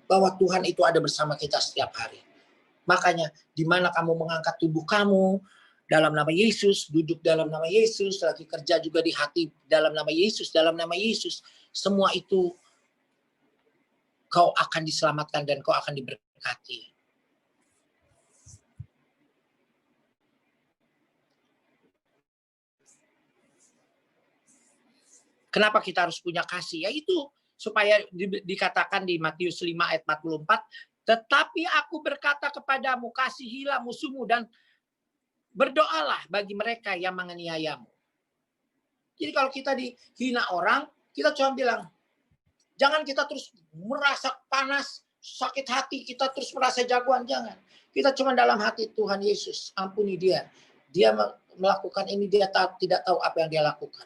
Bahwa Tuhan itu ada bersama kita setiap hari. Makanya, di mana kamu mengangkat tubuh kamu dalam nama Yesus, duduk dalam nama Yesus, lagi kerja juga di hati dalam nama Yesus, semua itu kau akan diselamatkan dan kau akan diberkati. Kenapa kita harus punya kasih? Yaitu supaya dikatakan di Matius 5 ayat 44, tetapi aku berkata kepadamu, kasihilah musuhmu dan berdoalah bagi mereka yang menganiayamu. Jadi kalau kita dihina orang, kita cuma bilang, jangan kita terus merasa panas, sakit hati, kita terus merasa jagoan, jangan. Kita cuma dalam hati, Tuhan Yesus, ampuni dia. Dia melakukan ini, dia tidak tahu apa yang dia lakukan.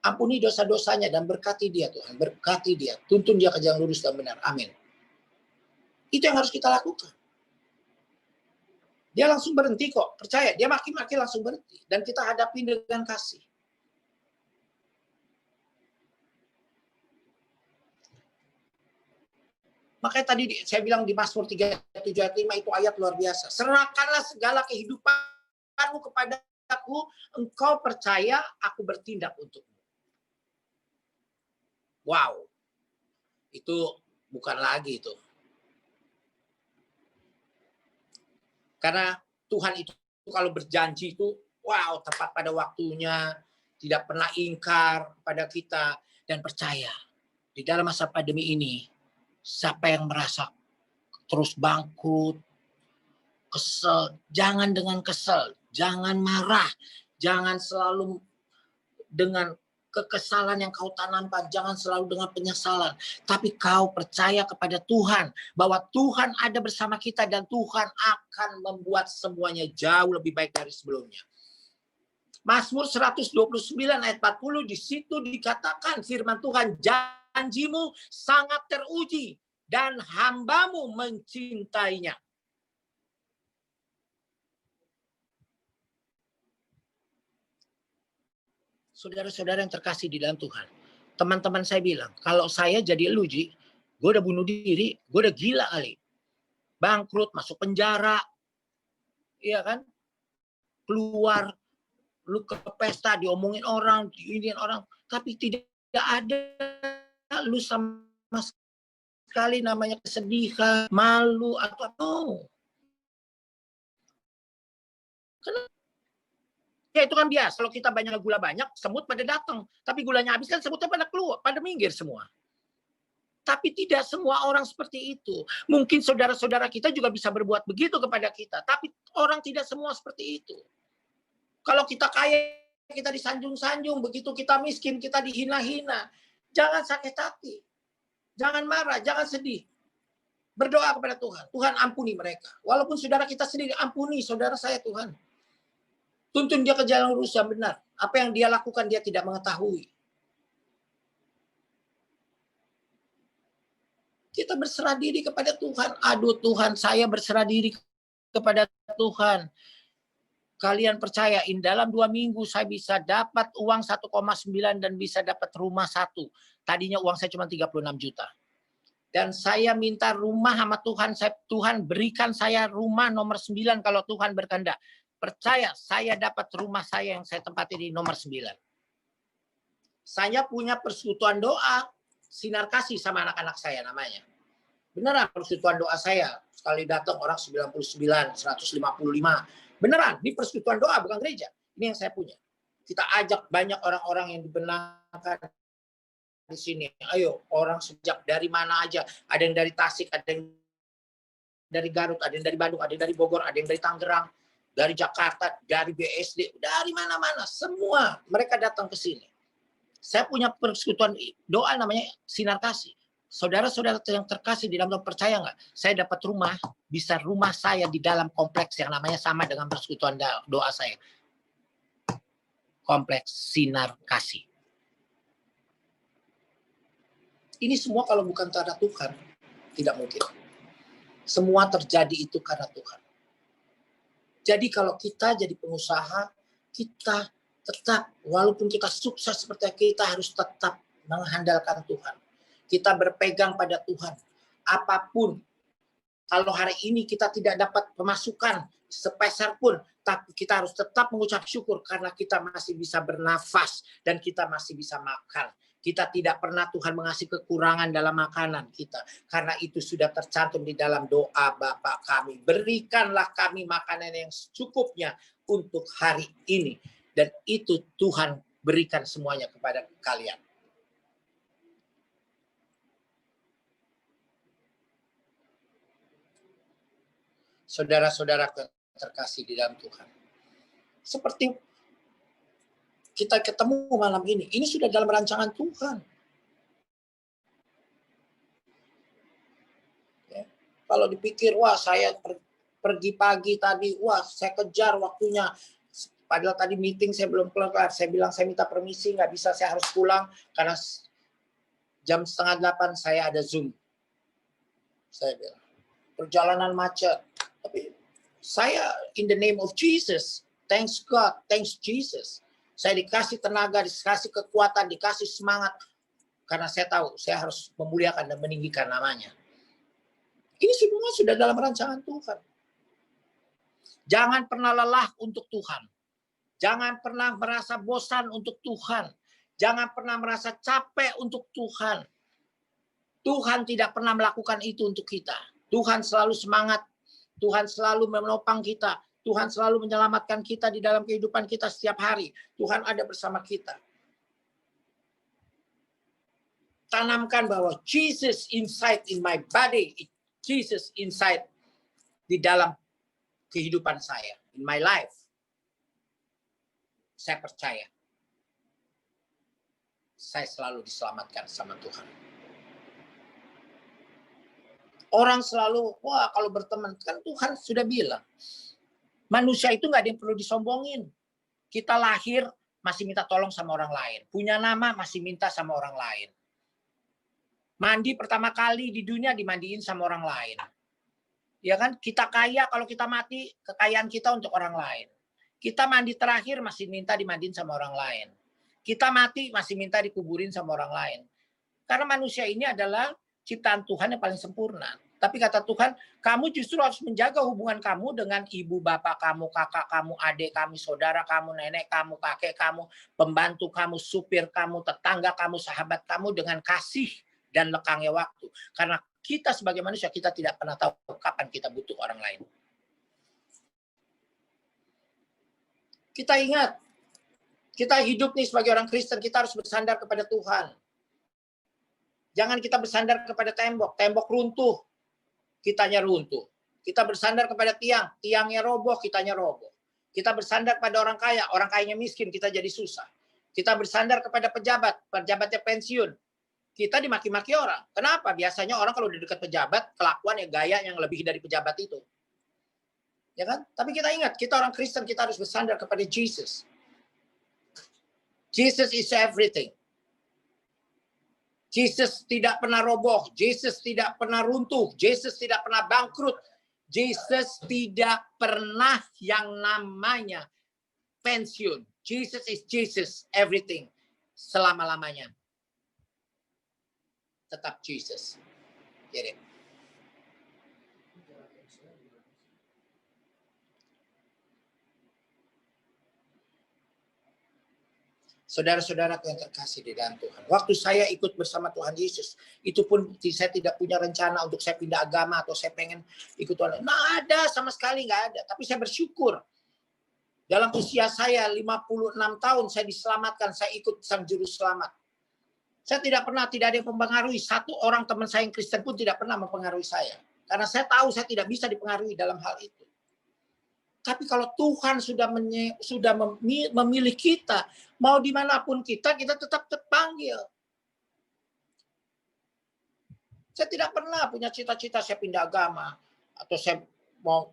Ampuni dosa-dosanya dan berkati dia, Tuhan. Berkati dia, tuntun dia ke jalan lurus dan benar. Amin. Itu yang harus kita lakukan. Dia langsung berhenti kok. Percaya, dia maki-maki langsung berhenti. Dan kita hadapi dengan kasih. Makanya tadi saya bilang di Mazmur 37 ayat 5 itu ayat luar biasa. Serahkanlah segala kehidupanmu kepadaku. Engkau percaya, aku bertindak untukmu. Wow. Itu bukan lagi itu. Karena Tuhan itu kalau berjanji itu, wow, tepat pada waktunya, tidak pernah ingkar pada kita, dan percaya. Di dalam masa pandemi ini, siapa yang merasa terus bangkrut, kesel, jangan dengan kesel, jangan marah, jangan selalu dengan kekesalan yang kau tanamkan, jangan selalu dengan penyesalan, tapi kau percaya kepada Tuhan bahwa Tuhan ada bersama kita dan Tuhan akan membuat semuanya jauh lebih baik dari sebelumnya. Mazmur 129 ayat 40 di situ dikatakan firman Tuhan, janjimu sangat teruji dan hambamu mencintainya. Saudara-saudara yang terkasih di dalam Tuhan. Teman-teman saya bilang, kalau saya jadi elu, Ji, gue udah bunuh diri, gue udah gila kali. Bangkrut, masuk penjara. Iya kan? Keluar, lu ke pesta, diomongin orang, diinin orang. Tapi tidak ada lu sama sekali namanya kesedihan, malu, atau apa. Kenapa? Ya itu kan biasa. Kalau kita banyak gula banyak, semut pada datang. Tapi gulanya habis kan semutnya pada keluar, pada minggir semua. Tapi tidak semua orang seperti itu. Mungkin saudara-saudara kita juga bisa berbuat begitu kepada kita. Tapi orang tidak semua seperti itu. Kalau kita kaya, kita disanjung-sanjung. Begitu kita miskin, kita dihina-hina. Jangan sakit hati. Jangan marah, jangan sedih. Berdoa kepada Tuhan. Tuhan ampuni mereka. Walaupun saudara kita sendiri, ampuni saudara saya Tuhan. Tuntun dia ke jalan lurus yang benar. Apa yang dia lakukan dia tidak mengetahui. Kita berserah diri kepada Tuhan. Aduh Tuhan, saya berserah diri kepada Tuhan. Kalian percayain dalam 2 minggu saya bisa dapat uang 1,9 dan bisa dapat rumah 1. Tadinya uang saya cuma 36 juta. Dan saya minta rumah sama Tuhan. Tuhan berikan saya rumah nomor 9 kalau Tuhan berkehendak. Percaya, saya dapat rumah saya yang saya tempati di nomor 9. Saya punya persekutuan doa, sinar kasih sama anak-anak saya namanya. Beneran persekutuan doa saya. Sekali datang orang 99, 155. Beneran, di persekutuan doa bukan gereja. Ini yang saya punya. Kita ajak banyak orang-orang yang dibenarkan di sini. Ayo, orang sejak dari mana aja. Ada yang dari Tasik, ada yang dari Garut, ada yang dari Bandung, ada yang dari Bogor, ada yang dari Tangerang, dari Jakarta, dari BSD, dari mana-mana. Semua mereka datang ke sini. Saya punya persekutuan doa namanya Sinar Kasih. Saudara-saudara yang terkasih di dalam Tuhan, percaya nggak? Saya dapat rumah, bisa rumah saya di dalam kompleks yang namanya sama dengan persekutuan doa saya. Kompleks Sinar Kasih. Ini semua kalau bukan karena Tuhan, tidak mungkin. Semua terjadi itu karena Tuhan. Jadi kalau kita jadi pengusaha, kita tetap, walaupun kita sukses seperti kita, harus tetap mengandalkan Tuhan. Kita berpegang pada Tuhan. Apapun, kalau hari ini kita tidak dapat pemasukan sepeser pun, tapi kita harus tetap mengucap syukur karena kita masih bisa bernafas dan kita masih bisa makan. Kita tidak pernah Tuhan mengasih kekurangan dalam makanan kita. Karena itu sudah tercantum di dalam doa Bapa kami. Berikanlah kami makanan yang secukupnya untuk hari ini. Dan itu Tuhan berikan semuanya kepada kalian. Saudara-saudara terkasih di dalam Tuhan. Seperti kita ketemu malam ini sudah dalam rancangan Tuhan. Ya. Kalau dipikir, wah saya pergi pagi tadi, wah saya kejar waktunya. Padahal tadi meeting saya belum kelar. Saya bilang saya minta permisi, nggak bisa, saya harus pulang. Karena jam 7:30 saya ada Zoom. Saya bilang, perjalanan macet. Tapi saya in the name of Jesus, thanks God, thanks Jesus. Saya dikasih tenaga, dikasih kekuatan, dikasih semangat. Karena saya tahu saya harus memuliakan dan meninggikan namanya. Ini semua sudah dalam rancangan Tuhan. Jangan pernah lelah untuk Tuhan. Jangan pernah merasa bosan untuk Tuhan. Jangan pernah merasa capek untuk Tuhan. Tuhan tidak pernah melakukan itu untuk kita. Tuhan selalu semangat. Tuhan selalu menopang kita. Tuhan selalu menyelamatkan kita di dalam kehidupan kita setiap hari. Tuhan ada bersama kita. Tanamkan bahwa Jesus inside in my body. Jesus inside di dalam kehidupan saya. In my life. Saya percaya. Saya selalu diselamatkan sama Tuhan. Orang selalu, wah kalau berteman, kan Tuhan sudah bilang. Manusia itu nggak ada yang perlu disombongin. Kita lahir masih minta tolong sama orang lain. Punya nama masih minta sama orang lain. Mandi pertama kali di dunia dimandiin sama orang lain. Ya kan? Kita kaya, kalau kita mati, kekayaan kita untuk orang lain. Kita mandi terakhir masih minta dimandiin sama orang lain. Kita mati masih minta dikuburin sama orang lain. Karena manusia ini adalah ciptaan Tuhan yang paling sempurna. Tapi kata Tuhan, kamu justru harus menjaga hubungan kamu dengan ibu, bapak kamu, kakak kamu, adik kamu, saudara kamu, nenek kamu, kakek kamu, pembantu kamu, supir kamu, tetangga kamu, sahabat kamu dengan kasih dan lekangnya waktu. Karena kita sebagai manusia, kita tidak pernah tahu kapan kita butuh orang lain. Kita ingat, kita hidup nih sebagai orang Kristen, kita harus bersandar kepada Tuhan. Jangan kita bersandar kepada tembok, tembok runtuh. Kitanya runtuh. Kita bersandar kepada tiang, tiangnya roboh, kitanya roboh. Kita bersandar kepada orang kaya, orang kayanya miskin, kita jadi susah. Kita bersandar kepada pejabat, pejabatnya pensiun. Kita dimaki-maki orang. Kenapa? Biasanya orang kalau udah dekat pejabat, kelakuan ya gaya yang lebih dari pejabat itu. Ya kan? Tapi kita ingat, kita orang Kristen, kita harus bersandar kepada Jesus. Jesus is everything. Jesus tidak pernah roboh, Jesus tidak pernah runtuh, Jesus tidak pernah bangkrut, Jesus tidak pernah yang namanya pensiun. Jesus is Jesus, everything, selama-lamanya. Tetap Jesus. Jadi, Saudara-saudara yang terkasih di dalam Tuhan. Waktu saya ikut bersama Tuhan Yesus, itu pun saya tidak punya rencana untuk saya pindah agama atau saya pengen ikut Tuhan. Nggak ada, sama sekali nggak ada. Tapi saya bersyukur. Dalam usia saya 56 tahun, saya diselamatkan, saya ikut Sang Juru Selamat. Saya tidak ada yang mempengaruhi. Satu orang teman saya yang Kristen pun tidak pernah mempengaruhi saya. Karena saya tahu saya tidak bisa dipengaruhi dalam hal itu. Tapi kalau Tuhan sudah memilih kita, mau dimanapun kita tetap terpanggil. Saya tidak pernah punya cita-cita saya pindah agama atau saya mau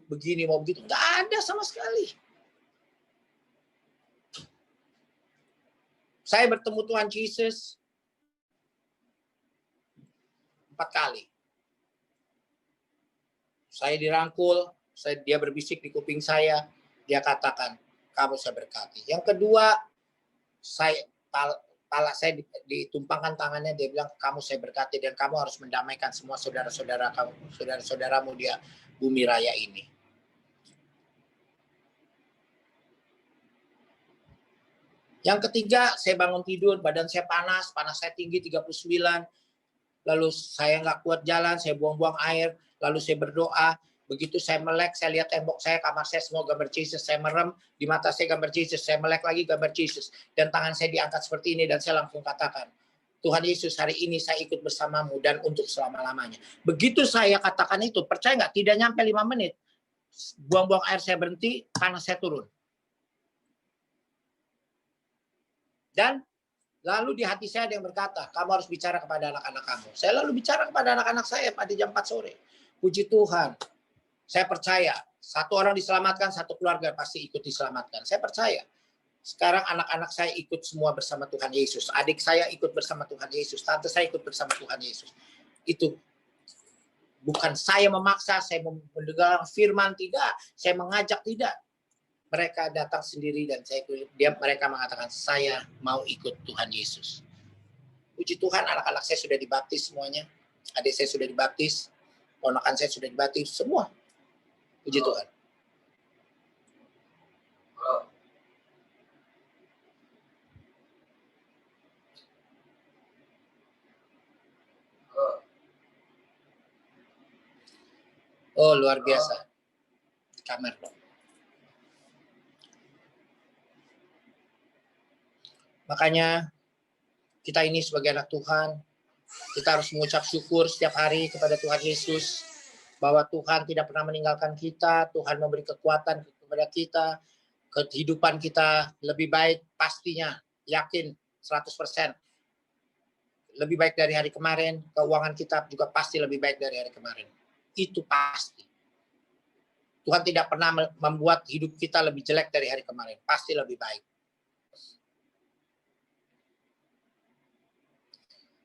begini mau begitu. Nggak ada sama sekali. Saya bertemu Tuhan Yesus 4 kali. Saya dirangkul. Dia berbisik di kuping saya, dia katakan, kamu saya berkati. Yang kedua, pala saya ditumpangkan tangannya, dia bilang, kamu saya berkati dan kamu harus mendamaikan semua saudara-saudaramu di bumi raya ini. Yang ketiga, saya bangun tidur, badan saya panas saya tinggi 39, lalu saya nggak kuat jalan, saya buang-buang air, lalu saya berdoa. Begitu saya melek, saya lihat tembok saya, kamar saya semua gambar Yesus, saya merem, di mata saya gambar Yesus, saya melek lagi gambar Yesus, dan tangan saya diangkat seperti ini, dan saya langsung katakan, Tuhan Yesus, hari ini saya ikut bersamamu dan untuk selama-lamanya. Begitu saya katakan itu, percaya nggak? Tidak nyampe 5 menit, buang-buang air saya berhenti, panas saya turun. Dan lalu di hati saya ada yang berkata, kamu harus bicara kepada anak-anak kamu. Saya lalu bicara kepada anak-anak saya pada jam 4 sore. Puji Tuhan. Saya percaya, satu orang diselamatkan, satu keluarga pasti ikut diselamatkan. Saya percaya. Sekarang anak-anak saya ikut semua bersama Tuhan Yesus. Adik saya ikut bersama Tuhan Yesus. Tante saya ikut bersama Tuhan Yesus. Itu bukan saya memaksa, saya mendengar firman, tidak. Saya mengajak, tidak. Mereka datang sendiri dan mereka mengatakan, saya mau ikut Tuhan Yesus. Puji Tuhan, anak-anak saya sudah dibaptis semuanya. Adik saya sudah dibaptis. Ponakan saya sudah dibaptis. Semua. Puji Tuhan. Oh, luar biasa. Di kamar. Makanya kita ini sebagai anak Tuhan, kita harus mengucap syukur setiap hari kepada Tuhan Yesus. Bahwa Tuhan tidak pernah meninggalkan kita, Tuhan memberi kekuatan kepada kita, kehidupan kita lebih baik pastinya, yakin 100%. Lebih baik dari hari kemarin, keuangan kita juga pasti lebih baik dari hari kemarin. Itu pasti. Tuhan tidak pernah membuat hidup kita lebih jelek dari hari kemarin, pasti lebih baik.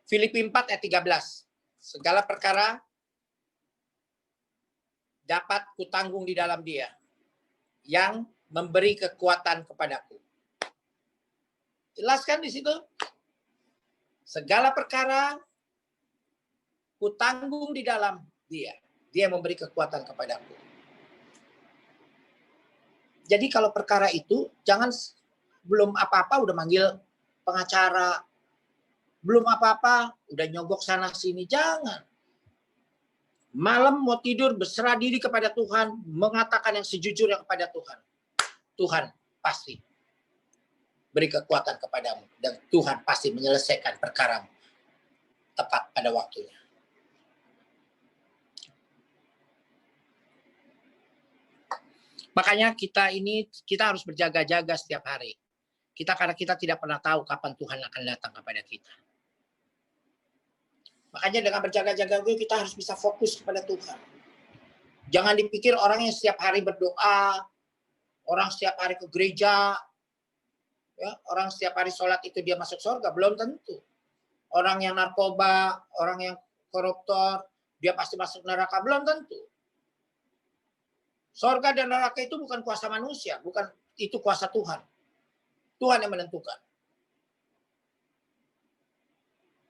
Filipi 4 ayat 13. Segala perkara dapat kutanggung di dalam Dia yang memberi kekuatan kepadaku. Jelaskan di situ. Segala perkara kutanggung di dalam Dia. Dia memberi kekuatan kepadaku. Jadi kalau perkara itu jangan belum apa-apa udah manggil pengacara, belum apa-apa udah nyogok sana sini, jangan. Malam mau tidur berserah diri kepada Tuhan, mengatakan yang sejujurnya kepada Tuhan. Tuhan pasti beri kekuatan kepadamu dan Tuhan pasti menyelesaikan perkaramu tepat pada waktunya. Makanya kita harus berjaga-jaga setiap hari. Karena kita tidak pernah tahu kapan Tuhan akan datang kepada kita. Makanya dengan berjaga-jaga itu kita harus bisa fokus kepada Tuhan. Jangan dipikir orang yang setiap hari berdoa, orang setiap hari ke gereja, ya, orang setiap hari sholat itu dia masuk surga. Belum tentu. Orang yang narkoba, orang yang koruptor, dia pasti masuk neraka. Belum tentu. Surga dan neraka itu bukan kuasa manusia, bukan itu kuasa Tuhan. Tuhan yang menentukan.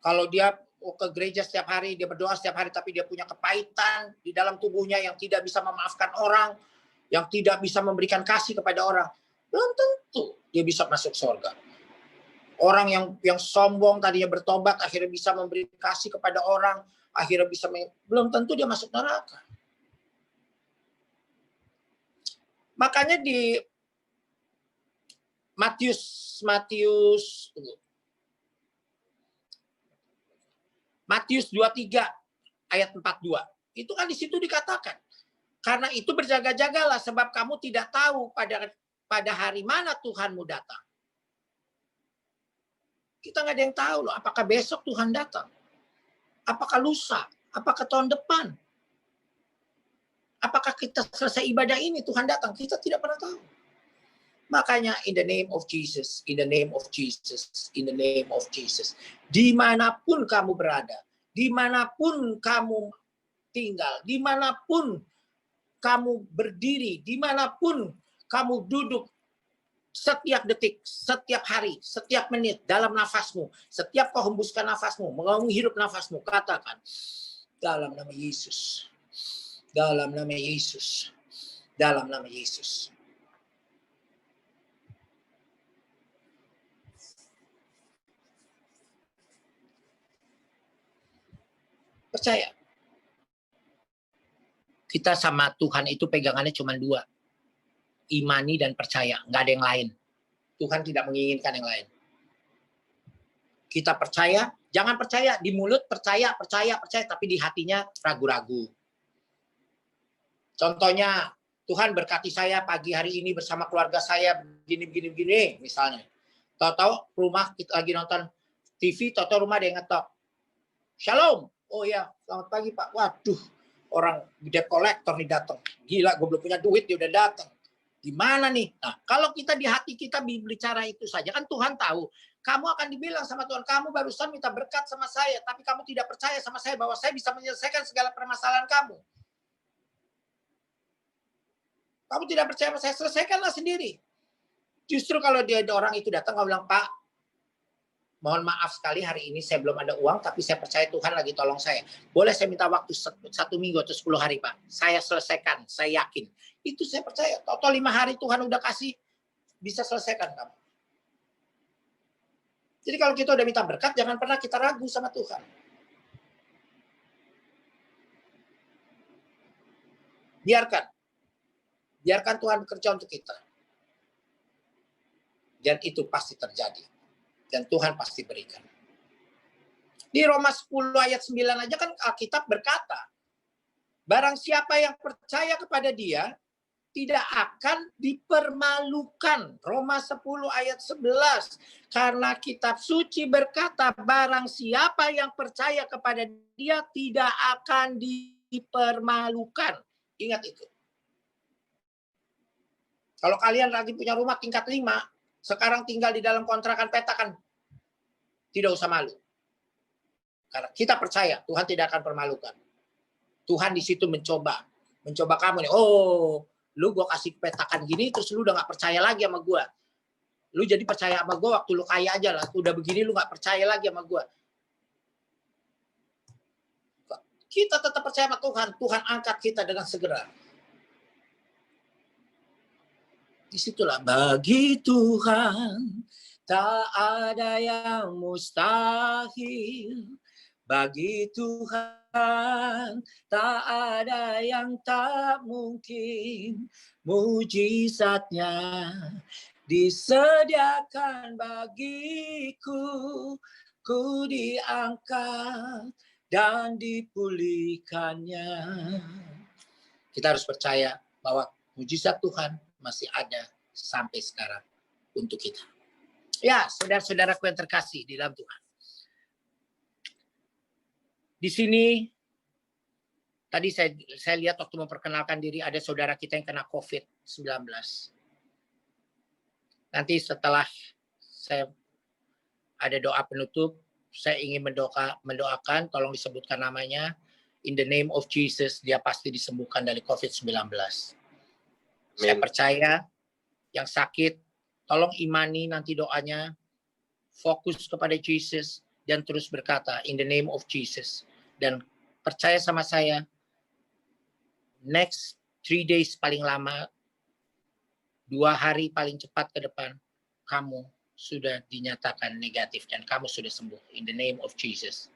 Kalau dia ke gereja setiap hari, dia berdoa setiap hari, tapi dia punya kepahitan di dalam tubuhnya yang tidak bisa memaafkan orang, yang tidak bisa memberikan kasih kepada orang, Belum tentu dia bisa masuk surga. Orang yang sombong tadinya bertobat akhirnya bisa memberi kasih kepada orang, akhirnya bisa belum tentu dia masuk neraka. Makanya di Matius 23 ayat 42. Itu kan di situ dikatakan. Karena itu berjaga-jagalah sebab kamu tidak tahu pada hari mana Tuhanmu datang. Kita nggak ada yang tahu loh, apakah besok Tuhan datang? Apakah lusa? Apakah tahun depan? Apakah kita selesai ibadah ini Tuhan datang? Kita tidak pernah tahu. Makanya in the name of Jesus, in the name of Jesus, in the name of Jesus. Dimanapun kamu berada, dimanapun kamu tinggal, dimanapun kamu berdiri, dimanapun kamu duduk, setiap detik, setiap hari, setiap menit dalam nafasmu, setiap kau hembuskan nafasmu, menghirup nafasmu, katakan dalam nama Yesus, dalam nama Yesus, dalam nama Yesus. Percaya. Kita sama Tuhan itu pegangannya cuma dua. Imani dan percaya, nggak ada yang lain. Tuhan tidak menginginkan yang lain. Kita percaya, jangan percaya di mulut, percaya, tapi di hatinya ragu-ragu. Contohnya, Tuhan berkati saya pagi hari ini bersama keluarga saya begini, misalnya. Tahu-tahu rumah kita lagi nonton TV, tahu-tahu rumah ada yang ngetok. Shalom. Oh ya, selamat pagi Pak. Waduh, orang debt collector nih datang. Gila, gue belum punya duit, dia udah datang. Gimana nih? Nah, kalau kita di hati kita bicara itu saja, kan Tuhan tahu. Kamu akan dibilang sama Tuhan, kamu barusan minta berkat sama saya, tapi kamu tidak percaya sama saya bahwa saya bisa menyelesaikan segala permasalahan kamu. Kamu tidak percaya sama saya, selesaikanlah sendiri. Justru kalau dia orang itu datang, kamu bilang, Pak, mohon maaf sekali hari ini saya belum ada uang, tapi saya percaya Tuhan lagi tolong saya. Boleh saya minta waktu 1 minggu atau 10 hari Pak? Saya selesaikan, saya yakin. Itu saya percaya. Total 5 hari Tuhan udah kasih, bisa selesaikan kamu. Jadi kalau kita udah minta berkat, jangan pernah kita ragu sama Tuhan. Biarkan Tuhan bekerja untuk kita. Dan itu pasti terjadi. Dan Tuhan pasti berikan. Di Roma 10 ayat 9 aja kan Alkitab berkata, barang siapa yang percaya kepada dia, tidak akan dipermalukan. Roma 10 ayat 11. Karena kitab suci berkata, barang siapa yang percaya kepada dia, tidak akan dipermalukan. Ingat itu. Kalau kalian lagi punya rumah tingkat 5, sekarang tinggal di dalam kontrakan petakan, tidak usah malu. Karena kita percaya Tuhan tidak akan permalukan. Tuhan di situ mencoba kamu nih. Oh, lu gue kasih petakan gini, terus lu udah gak percaya lagi sama gue. Lu jadi percaya sama gue waktu lu kaya aja lah. Udah begini lu gak percaya lagi sama gue. Kita tetap percaya sama Tuhan. Tuhan angkat kita dengan segera. Disitulah bagi Tuhan tak ada yang mustahil. Bagi Tuhan tak ada yang tak mungkin. Mujizatnya disediakan bagiku. Ku diangkat dan dipulihkannya. Kita harus percaya bahwa mujizat Tuhan masih ada sampai sekarang untuk kita. Ya, saudara-saudaraku yang terkasih di dalam Tuhan. Di sini, tadi saya lihat waktu memperkenalkan diri, ada saudara kita yang kena COVID-19. Nanti setelah saya ada doa penutup, saya ingin mendoakan, tolong disebutkan namanya. In the name of Jesus, dia pasti disembuhkan dari COVID-19. Saya percaya yang sakit, tolong imani nanti doanya, fokus kepada Jesus, dan terus berkata, in the name of Jesus. Dan percaya sama saya, next 3 days paling lama, 2 hari paling cepat ke depan, kamu sudah dinyatakan negatif dan kamu sudah sembuh. In the name of Jesus.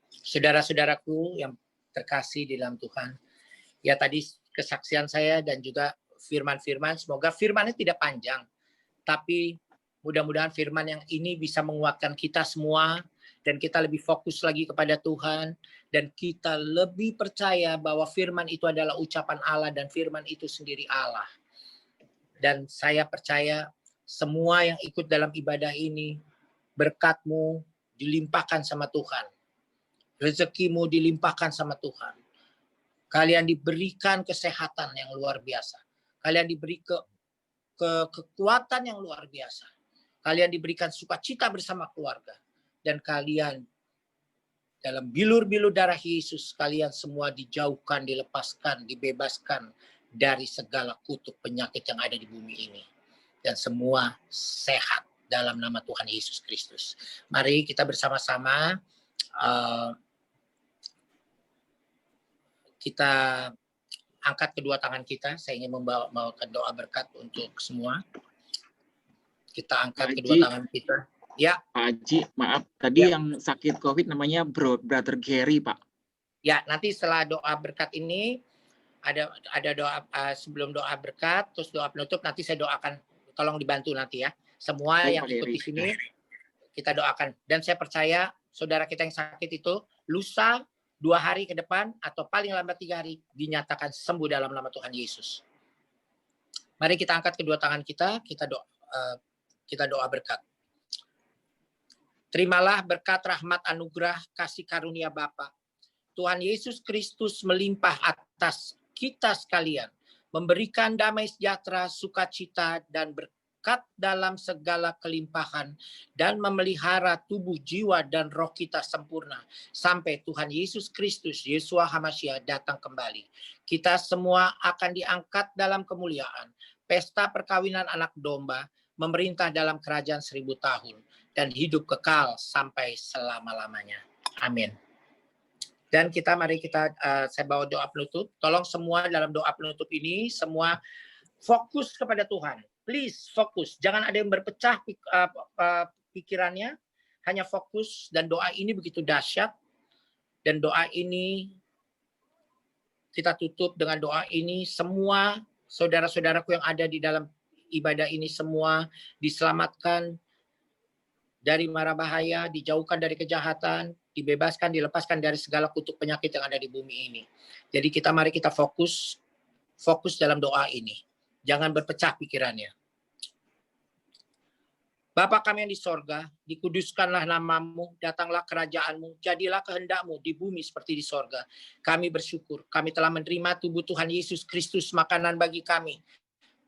Saudara-saudaraku yang terkasih di dalam Tuhan, ya tadi kesaksian saya dan juga firman-firman, semoga firmannya tidak panjang, tapi mudah-mudahan firman yang ini bisa menguatkan kita semua, dan kita lebih fokus lagi kepada Tuhan, dan kita lebih percaya bahwa firman itu adalah ucapan Allah dan firman itu sendiri Allah. Dan saya percaya semua yang ikut dalam ibadah ini, berkatmu dilimpahkan sama Tuhan. Rezekimu dilimpahkan sama Tuhan. Kalian diberikan kesehatan yang luar biasa. Kalian diberi kekuatan yang luar biasa. Kalian diberikan sukacita bersama keluarga. Dan kalian dalam bilur-bilur darah Yesus, kalian semua dijauhkan, dilepaskan, dibebaskan dari segala kutuk penyakit yang ada di bumi ini. Dan semua sehat dalam nama Tuhan Yesus Kristus. Mari kita bersama-sama kita angkat kedua tangan kita. Saya ingin membawakan doa berkat untuk semua. Kita angkat kedua tangan kita. Ya. Pak Haji, maaf. Tadi yang sakit COVID namanya Brother Gary, Pak. Ya, nanti setelah doa berkat ini, ada doa sebelum doa berkat, terus doa penutup, nanti saya doakan. Tolong dibantu nanti ya. Semua yang ikut di sini, kita doakan. Dan saya percaya, saudara kita yang sakit itu, lusa 2 hari ke depan, atau paling lambat 3 hari, dinyatakan sembuh dalam nama Tuhan Yesus. Mari kita angkat kedua tangan kita, kita doa berkat. Terimalah berkat rahmat anugerah kasih karunia Bapa. Tuhan Yesus Kristus melimpah atas kita sekalian, memberikan damai sejahtera, sukacita, dan berkat dalam segala kelimpahan, dan memelihara tubuh, jiwa, dan roh kita sempurna, sampai Tuhan Yesus Kristus, Yeshua HaMashiach datang kembali. Kita semua akan diangkat dalam kemuliaan, pesta perkawinan anak domba, memerintah dalam kerajaan 1000 tahun, dan hidup kekal sampai selama-lamanya. Amin. Dan mari kita saya bawa doa penutup. Tolong semua dalam doa penutup ini, semua fokus kepada Tuhan. Please fokus. Jangan ada yang berpecah pikirannya. Hanya fokus, dan doa ini begitu dahsyat. Dan doa ini, kita tutup dengan doa ini. Semua saudara-saudaraku yang ada di dalam ibadah ini semua diselamatkan dari mara bahaya, dijauhkan dari kejahatan, dibebaskan, dilepaskan dari segala kutuk penyakit yang ada di bumi ini. Jadi mari kita fokus dalam doa ini. Jangan berpecah pikirannya. Bapa kami yang di sorga, dikuduskanlah namamu, datanglah kerajaanmu, jadilah kehendakmu di bumi seperti di sorga. Kami bersyukur, kami telah menerima tubuh Tuhan Yesus Kristus, makanan bagi kami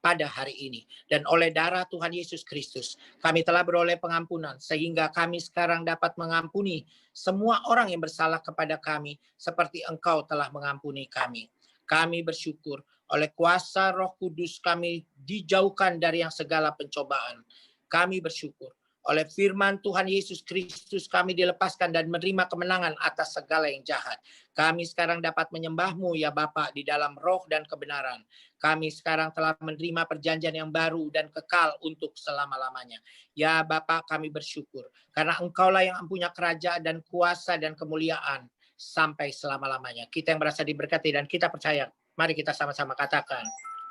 pada hari ini. Dan oleh darah Tuhan Yesus Kristus, kami telah beroleh pengampunan, sehingga kami sekarang dapat mengampuni semua orang yang bersalah kepada kami, seperti Engkau telah mengampuni kami. Kami bersyukur, oleh kuasa Roh Kudus kami dijauhkan dari yang segala pencobaan. Kami bersyukur, oleh firman Tuhan Yesus Kristus kami dilepaskan dan menerima kemenangan atas segala yang jahat. Kami sekarang dapat menyembah-Mu ya Bapa di dalam roh dan kebenaran. Kami sekarang telah menerima perjanjian yang baru dan kekal untuk selama-lamanya. Ya Bapa, kami bersyukur karena Engkaulah yang punya kerajaan dan kuasa dan kemuliaan sampai selama-lamanya. Kita yang merasa diberkati dan kita percaya, mari kita sama-sama katakan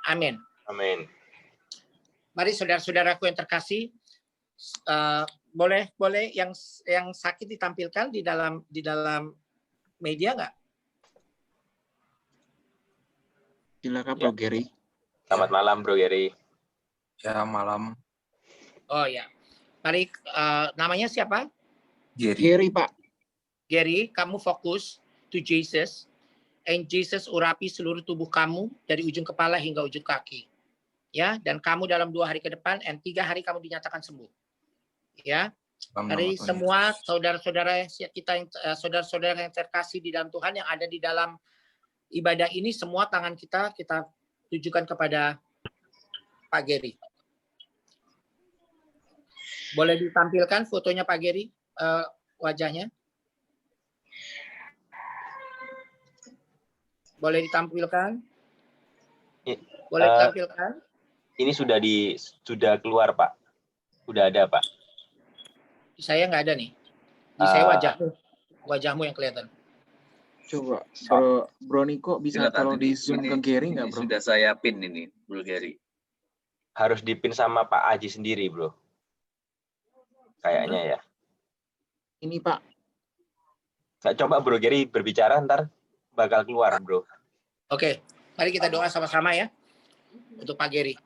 amin. Amin. Mari saudara-saudaraku yang terkasih, boleh yang sakit ditampilkan di dalam media nggak? Silakan Bro Gary. Selamat malam Bro Gary. Ya, malam. Oh ya. Mari, namanya siapa? Gary, Pak. Gary, kamu fokus to Jesus. And Jesus urapi seluruh tubuh kamu dari ujung kepala hingga ujung kaki. Ya, dan kamu dalam 2 hari ke depan, and 3 hari kamu dinyatakan sembuh. Ya, dari semua saudara-saudara kita yang saudara-saudara yang terkasih di dalam Tuhan yang ada di dalam ibadah ini, semua tangan kita tujukan kepada Pak Gary. Boleh ditampilkan fotonya Pak Gary, wajahnya? Boleh ditampilkan? Boleh Eh, tampilkan? Ini sudah keluar, Pak. Sudah ada, Pak. Di saya nggak ada nih. Di saya wajahmu yang kelihatan. Coba Bro Niko bisa Silakan, tolong di ini- zoom ini- ke Gary ini nggak, Bro? Sudah saya pin ini, Bro Gary. Harus dipin sama Pak Aji sendiri, Bro. Kayaknya ya. Ini Pak, Nggak, coba Bro Gary berbicara, ntar bakal keluar, Bro. Oke, mari kita doa sama-sama ya untuk Pak Gary.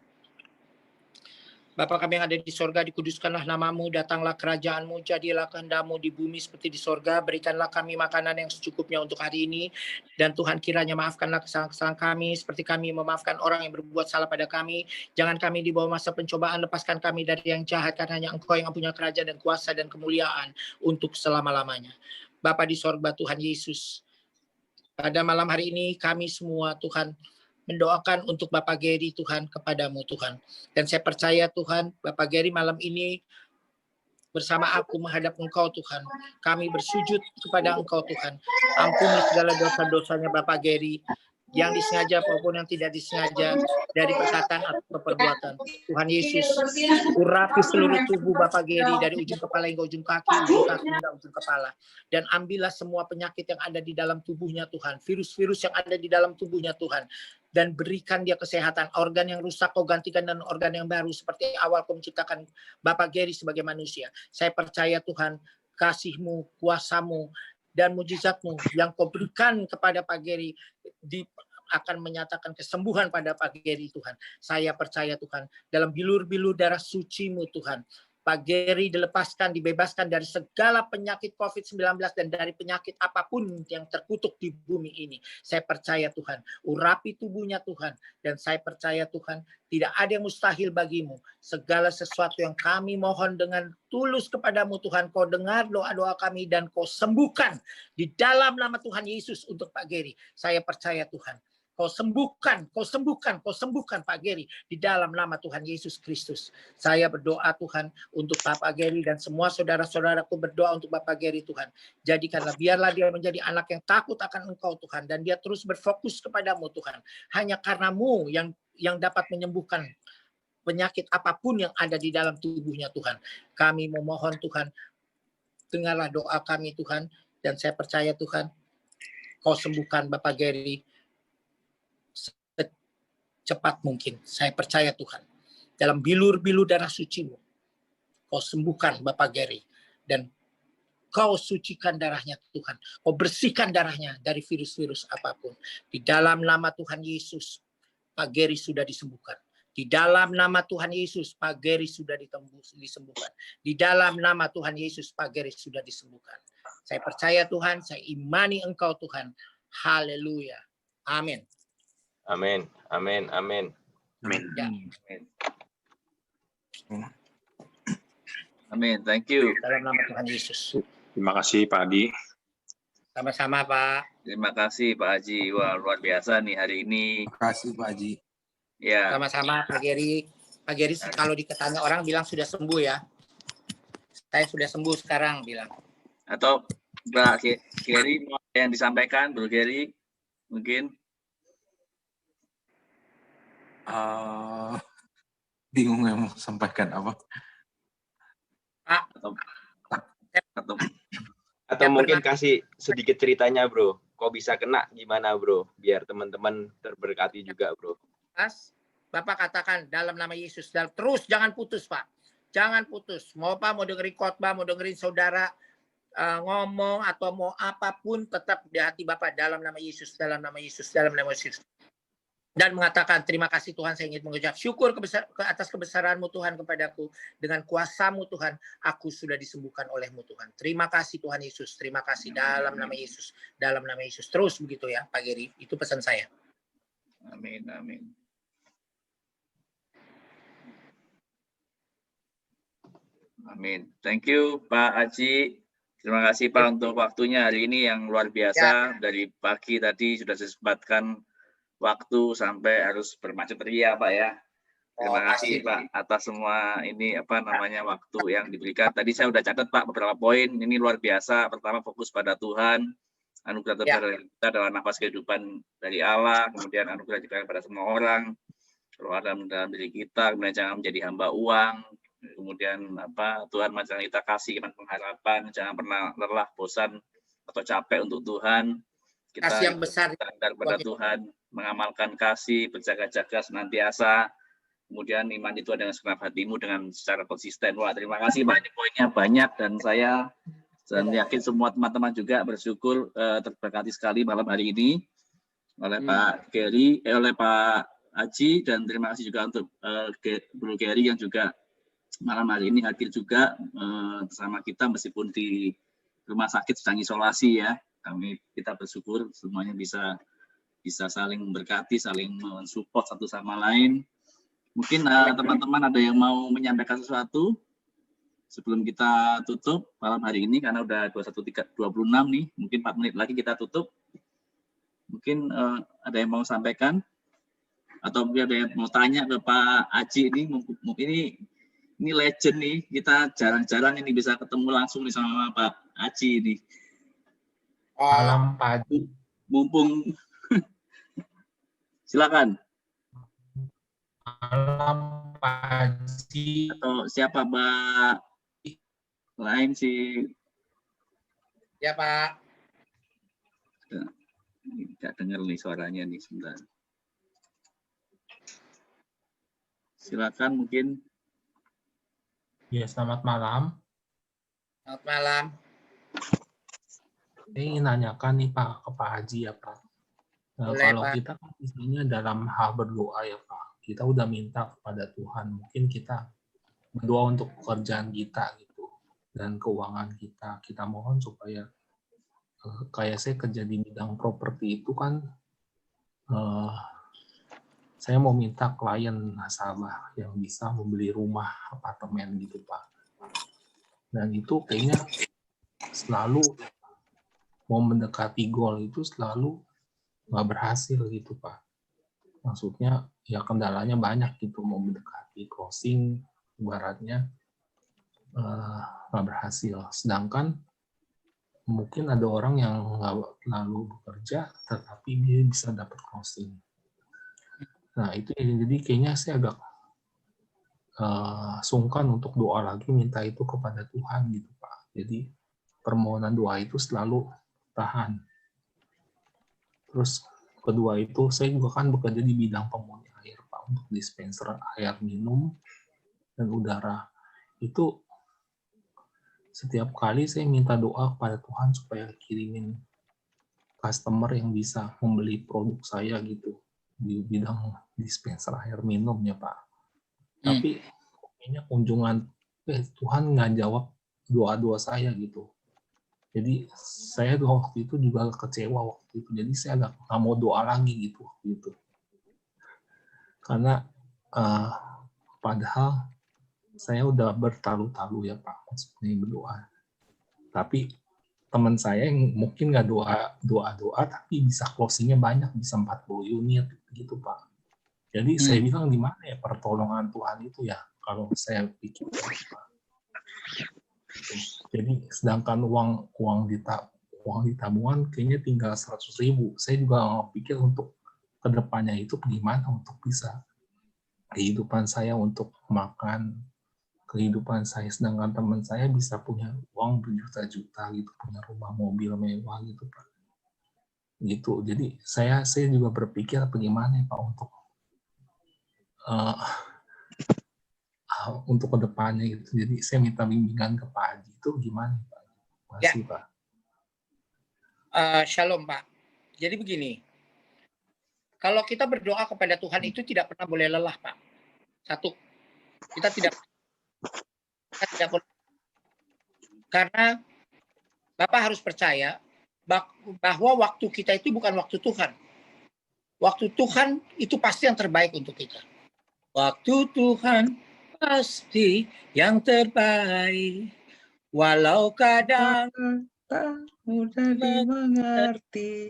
Bapa kami yang ada di sorga, dikuduskanlah namamu, datanglah kerajaanmu, jadilah kehendak-Mu di bumi seperti di sorga, berikanlah kami makanan yang secukupnya untuk hari ini, dan Tuhan kiranya maafkanlah kesalahan-kesalahan kami, seperti kami memaafkan orang yang berbuat salah pada kami, jangan kami dibawa masa pencobaan, lepaskan kami dari yang jahat, karena hanya Engkau yang punya kerajaan dan kuasa dan kemuliaan untuk selama-lamanya. Bapa di sorga, Tuhan Yesus, pada malam hari ini kami semua Tuhan mendoakan untuk Bapak Gary Tuhan kepadamu Tuhan. Dan saya percaya Tuhan Bapak Gary malam ini bersama aku menghadap Engkau Tuhan. Kami bersujud kepada Engkau Tuhan. Ampuni segala dosa-dosanya Bapak Gary, yang disengaja maupun yang tidak disengaja, dari perkataan atau perbuatan. Tuhan Yesus, urapi seluruh tubuh Bapak Gary dari ujung kepala hingga ujung kaki hingga ujung kepala. Dan ambillah semua penyakit yang ada di dalam tubuhnya Tuhan, virus-virus yang ada di dalam tubuhnya Tuhan. Dan berikan dia kesehatan, organ yang rusak kau gantikan dengan organ yang baru, seperti awal kau menciptakan Bapak Gary sebagai manusia. Saya percaya Tuhan, kasih-Mu, kuasa-Mu, dan mujizat-Mu yang kau berikan kepada Pak Gary akan menyatakan kesembuhan pada Pak Gary Tuhan. Saya percaya Tuhan, dalam bilur-bilur darah suci-Mu Tuhan, Pak Gary dilepaskan, dibebaskan dari segala penyakit COVID-19 dan dari penyakit apapun yang terkutuk di bumi ini. Saya percaya Tuhan, urapi tubuhnya Tuhan, dan saya percaya Tuhan, tidak ada yang mustahil bagimu. Segala sesuatu yang kami mohon dengan tulus kepadamu Tuhan, kau dengar doa-doa kami dan kau sembuhkan di dalam nama Tuhan Yesus untuk Pak Gary. Saya percaya Tuhan, kau sembuhkan Pak Gary di dalam nama Tuhan Yesus Kristus. Saya berdoa Tuhan untuk Bapak Gary dan semua saudara-saudaraku berdoa untuk Bapak Gary Tuhan. Jadikanlah, biarlah dia menjadi anak yang takut akan Engkau Tuhan, dan dia terus berfokus kepadamu Tuhan. Hanya karena-Mu yang dapat menyembuhkan penyakit apapun yang ada di dalam tubuhnya Tuhan. Kami memohon Tuhan, dengarlah doa kami Tuhan, dan saya percaya Tuhan, kau sembuhkan Bapak Gary cepat mungkin. Saya percaya Tuhan, dalam bilur-bilur darah suci-Mu, kau sembuhkan Bapak Gary, dan kau sucikan darahnya Tuhan, kau bersihkan darahnya dari virus-virus apapun. Di dalam nama Tuhan Yesus, Pak Gary sudah disembuhkan. Di dalam nama Tuhan Yesus, Pak Gary sudah disembuhkan. Di dalam nama Tuhan Yesus, Pak Gary sudah disembuhkan. Saya percaya Tuhan, saya imani Engkau Tuhan. Haleluya. Amin. Amin. Amin. Amin. Amin. Ya. Amin. Thank you. Dalam nama Tuhan Yesus. Terima kasih Pak Adi. Sama-sama Pak. Terima kasih Pak Haji. Wah, luar biasa nih hari ini. Terima kasih Pak Haji. Ya, Sama-sama Pak Gary. Pak Gary kalau ditanya orang bilang sudah sembuh ya. Saya sudah sembuh sekarang bilang. atau Mbak Gary mau yang disampaikan, Bro Gary, mungkin. Bingung yang mau sampaikan apa. Atau mungkin kasih sedikit ceritanya, Bro. Kok bisa kena gimana, Bro? Biar teman-teman terberkati juga, Bro. Bapak katakan dalam nama Yesus, terus jangan putus Pak. Jangan putus. Mau apa, mau dengerin khotbah, mau dengerin saudara ngomong atau mau apapun, tetap di hati Bapak dalam nama Yesus, dalam nama Yesus, dalam nama Yesus. Dan mengatakan terima kasih Tuhan, saya ingin mengucap syukur ke atas kebesaran-Mu Tuhan kepadaku. Dengan kuasa-Mu Tuhan, aku sudah disembuhkan oleh-Mu Tuhan. Terima kasih Tuhan Yesus, terima kasih dalam nama Yesus, dalam nama Yesus. Terus begitu ya Pak Gary, itu pesan saya. Amin, amin. Amin. Thank you Pak Haji. Terima kasih Pak untuk waktunya hari ini yang luar biasa. Dari pagi tadi sudah disempatkan waktu sampai harus bermacet ria Pak ya. Terima kasih Pak atas semua ini waktu yang diberikan. Tadi saya sudah catat Pak beberapa poin. Ini luar biasa. Pertama fokus pada Tuhan. anugerah terbesar kita adalah nafas kehidupan dari Allah, kemudian anugerah diberikan pada semua orang, keluar dalam diri kita, kemudian jangan menjadi hamba uang, kemudian Tuhan jangan kita kasih iman pengharapan, jangan pernah lelah, bosan atau capek untuk Tuhan. Kita kasih yang besar kepada Tuhan, mengamalkan kasih, berjaga-jaga senantiasa. Kemudian iman itu ada dengan segenap hatimu dengan secara konsisten. Wah, terima kasih Pak, poinnya banyak dan saya yakin semua teman-teman juga bersyukur terberkati sekali malam hari ini oleh Pak Gary, oleh Pak Aji, dan terima kasih juga untuk Bro Gary yang juga malam hari ini hadir juga bersama kita meskipun di rumah sakit sedang isolasi ya. Kita bersyukur semuanya bisa saling memberkati, saling mensupport satu sama lain. Mungkin teman-teman ada yang mau menyampaikan sesuatu sebelum kita tutup malam hari ini karena udah 21.26 nih, mungkin 4 menit lagi kita tutup. Mungkin ada yang mau sampaikan atau mungkin ada yang mau tanya ke Pak Aji ini, mungkin ini legend nih, kita jarang-jarang ini bisa ketemu langsung nih sama Pak Aji ini. Malam Pak Aji. Mumpung silakan. Malam Pak Aji. Atau siapa Mbak? Lain sih. Ya Pak. Nggak dengar nih suaranya nih sebentar. Silakan mungkin. Ya, selamat malam. Selamat malam. Saya ingin nanyakan nih Pak ke Pak Haji ya Pak. Kalau Pak. kita kan misalnya dalam hal berdoa ya Pak, kita udah minta kepada Tuhan, mungkin kita berdoa untuk pekerjaan kita gitu dan keuangan kita mohon supaya kayak saya kerja di bidang properti itu kan saya mau minta klien nasabah yang bisa membeli rumah apartemen gitu Pak. Dan itu kayaknya selalu mau mendekati goal itu selalu nggak berhasil gitu Pak. Maksudnya ya kendalanya banyak gitu, mau mendekati closing ibaratnya nggak berhasil. Sedangkan mungkin ada orang yang nggak terlalu bekerja tetapi dia bisa dapat closing. Nah itu jadi kayaknya saya agak sungkan untuk doa lagi minta itu kepada Tuhan gitu Pak. Jadi permohonan doa itu selalu tahan. Terus kedua itu saya juga kan bekerja di bidang pemurni air Pak, untuk dispenser air minum dan udara. Itu setiap kali saya minta doa kepada Tuhan supaya kirimin customer yang bisa membeli produk saya gitu di bidang dispenser air minum ya Pak. Tapi kayaknya kunjungan Tuhan nggak jawab doa-doa saya gitu. Jadi saya waktu itu juga kecewa waktu itu. Jadi saya nggak mau doa lagi gitu. Karena padahal saya udah bertalu-talu ya Pak, maksudnya berdoa. Tapi teman saya yang mungkin nggak doa tapi bisa closingnya banyak, bisa 40 unit gitu Pak. Jadi saya bilang di mana ya pertolongan Tuhan itu ya kalau saya pikir Pak. Jadi sedangkan uang di tabungan kayaknya tinggal 100.000. Saya juga pikir untuk kedepannya itu gimana untuk bisa kehidupan saya untuk makan, kehidupan saya, sedangkan teman saya bisa punya uang berjuta-juta gitu, punya rumah mobil mewah gitu Pak. Gitu. Jadi saya juga berpikir bagaimana ya Pak untuk kedepannya gitu. Jadi saya minta bimbingan ke Pak Haji itu gimana Pak? Makasih ya. Pak. Shalom Pak. Jadi begini, kalau kita berdoa kepada Tuhan itu tidak pernah boleh lelah Pak. Satu, kita tidak boleh, karena Bapak harus percaya bahwa waktu kita itu bukan waktu Tuhan. Waktu Tuhan itu pasti yang terbaik untuk kita. Waktu Tuhan pasti yang terbaik, walau kadang tak mudah dimengerti.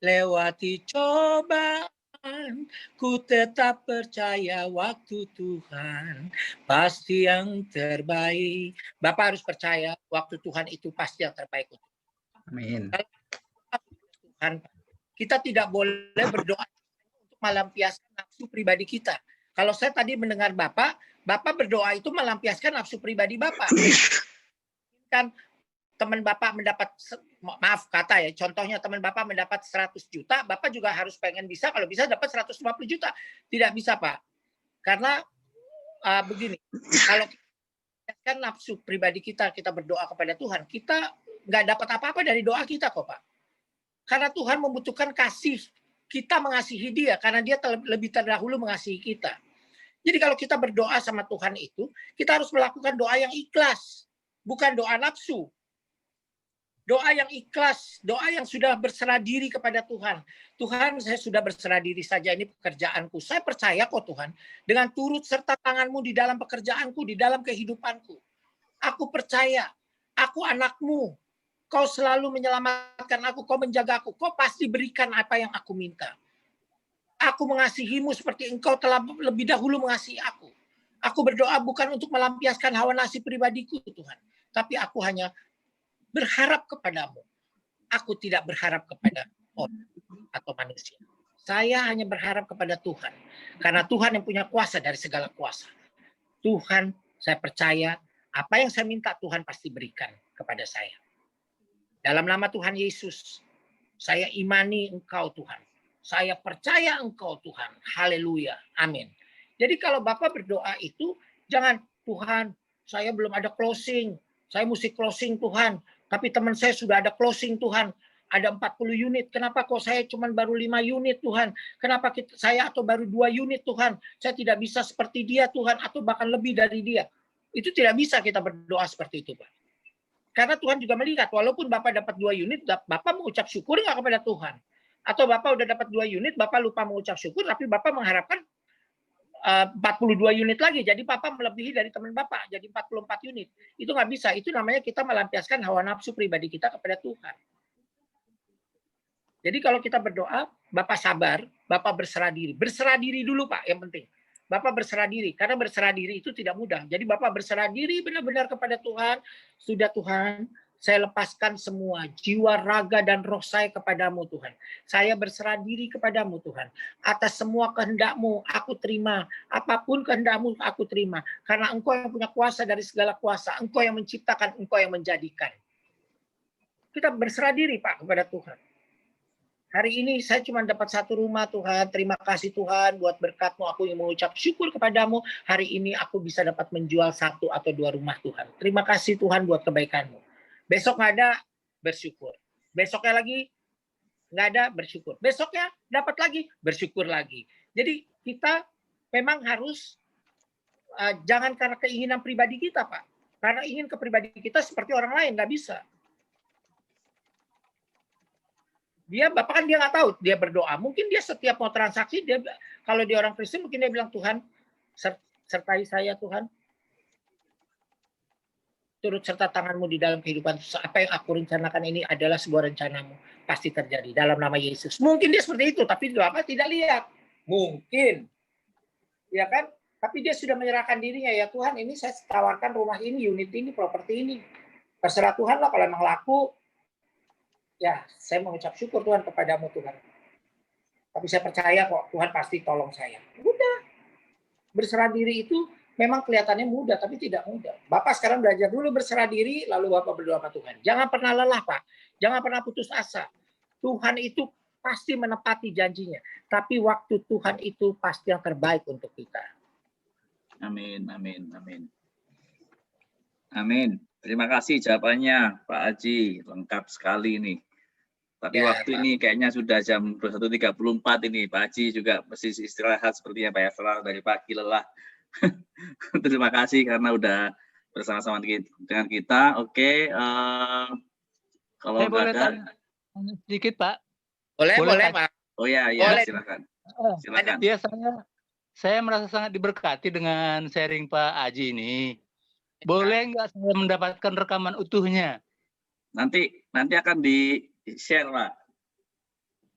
Lewati cobaan, ku tetap percaya waktu Tuhan pasti yang terbaik. Bapak harus percaya waktu Tuhan itu pasti yang terbaik. Amin. Tuhan. Kita tidak boleh berdoa untuk melampiaskan nafsu pribadi kita. Kalau saya tadi mendengar Bapak berdoa itu melampiaskan nafsu pribadi Bapak. Kan teman Bapak mendapat, maaf kata ya, contohnya teman Bapak mendapat 100 juta, Bapak juga harus pengen bisa, kalau bisa dapat 150 juta. Tidak bisa, Pak. Karena begini, kalau kan nafsu pribadi kita berdoa kepada Tuhan, kita nggak dapat apa-apa dari doa kita kok, Pak. Karena Tuhan membutuhkan kasih, kita mengasihi Dia, karena Dia lebih terdahulu mengasihi kita. Jadi kalau kita berdoa sama Tuhan itu, kita harus melakukan doa yang ikhlas, bukan doa nafsu. Doa yang ikhlas, doa yang sudah berserah diri kepada Tuhan. Tuhan, saya sudah berserah diri saja, ini pekerjaanku. Saya percaya kok Tuhan, dengan turut serta tangan-Mu di dalam pekerjaanku, di dalam kehidupanku. Aku percaya, aku anakmu. Kau selalu menyelamatkan aku, kau menjaga aku, kau pasti berikan apa yang aku minta. Aku mengasihimu seperti engkau telah lebih dahulu mengasihi aku. Aku berdoa bukan untuk melampiaskan hawa nafsu pribadiku, Tuhan. Tapi aku hanya berharap kepadamu. Aku tidak berharap kepada orang atau manusia. Saya hanya berharap kepada Tuhan. Karena Tuhan yang punya kuasa dari segala kuasa. Tuhan, saya percaya apa yang saya minta Tuhan pasti berikan kepada saya. Dalam nama Tuhan Yesus, saya imani Engkau Tuhan. Saya percaya Engkau Tuhan. Haleluya. Amin. Jadi kalau Bapak berdoa itu, jangan, Tuhan, saya belum ada closing. Saya mesti closing Tuhan. Tapi teman saya sudah ada closing Tuhan. Ada 40 unit. Kenapa kok saya cuma baru 5 unit Tuhan? Kenapa saya atau baru 2 unit Tuhan? Saya tidak bisa seperti dia Tuhan. Atau bahkan lebih dari dia. Itu tidak bisa kita berdoa seperti itu, Pak. Karena Tuhan juga melihat, walaupun Bapak dapat 2 unit, Bapak mengucap syukur nggak kepada Tuhan? Atau Bapak udah dapat 2 unit, Bapak lupa mengucap syukur, tapi Bapak mengharapkan 42 unit lagi. Jadi Bapak melebihi dari teman Bapak, jadi 44 unit. Itu nggak bisa. Itu namanya kita melampiaskan hawa nafsu pribadi kita kepada Tuhan. Jadi kalau kita berdoa, Bapak sabar, Bapak berserah diri. Berserah diri dulu, Pak, yang penting. Bapak berserah diri, karena berserah diri itu tidak mudah. Jadi Bapak berserah diri benar-benar kepada Tuhan. Sudah Tuhan, saya lepaskan semua jiwa, raga, dan roh saya kepadamu Tuhan. Saya berserah diri kepadamu Tuhan. Atas semua kehendak-Mu aku terima. Apapun kehendak-Mu aku terima. Karena Engkau yang punya kuasa dari segala kuasa. Engkau yang menciptakan, Engkau yang menjadikan. Kita berserah diri Pak kepada Tuhan. Hari ini saya cuma dapat 1 rumah Tuhan. Terima kasih Tuhan buat berkat-Mu. Aku yang mengucap syukur kepadamu. Hari ini aku bisa dapat menjual 1 atau 2 rumah Tuhan. Terima kasih Tuhan buat kebaikan-Mu. Besok nggak ada, bersyukur. Besoknya lagi nggak ada, bersyukur. Besoknya dapat lagi, bersyukur lagi. Jadi kita memang harus jangan karena keinginan pribadi kita Pak. Karena ingin ke pribadi kita seperti orang lain, nggak bisa. Bapak kan dia nggak tahu, dia berdoa. Mungkin dia setiap mau transaksi, dia kalau dia orang Kristen mungkin dia bilang, Tuhan, sertai saya Tuhan. Turut serta tangan-Mu di dalam kehidupan. Apa yang aku rencanakan ini adalah sebuah rencana-Mu. Pasti terjadi dalam nama Yesus. Mungkin dia seperti itu, tapi Bapak tidak lihat. Mungkin. Ya kan? Tapi dia sudah menyerahkan dirinya, ya Tuhan ini saya tawarkan rumah ini, unit ini, properti ini. Terserah Tuhan lah kalau emang laku. Ya, saya mengucap syukur Tuhan kepadamu Tuhan. Tapi saya percaya kok Tuhan pasti tolong saya. Udah. Berserah diri itu memang kelihatannya mudah, tapi tidak mudah. Bapak sekarang belajar dulu berserah diri, lalu Bapak berdoa sama Tuhan. Jangan pernah lelah, Pak. Jangan pernah putus asa. Tuhan itu pasti menepati janjinya. Tapi waktu Tuhan itu pasti yang terbaik untuk kita. Amin, amin, amin. Amin. Terima kasih jawabannya, Pak Haji. Lengkap sekali nih. Tapi Ya, waktu Pak. ini kayaknya sudah jam 21.34 ini. Pak Haji juga mesti istirahat sepertinya Pak Efra dari pagi lelah. Terima kasih karena udah bersama-sama dengan kita. Oke, kalau Saya boleh nggak ada, tanya sedikit Pak. Boleh Pak. Pak. oh ya, Boleh. silakan. Oh, Silakan. saya merasa sangat diberkati dengan sharing Pak Haji ini. Boleh nggak saya mendapatkan rekaman utuhnya? Nanti akan di-share, Pak.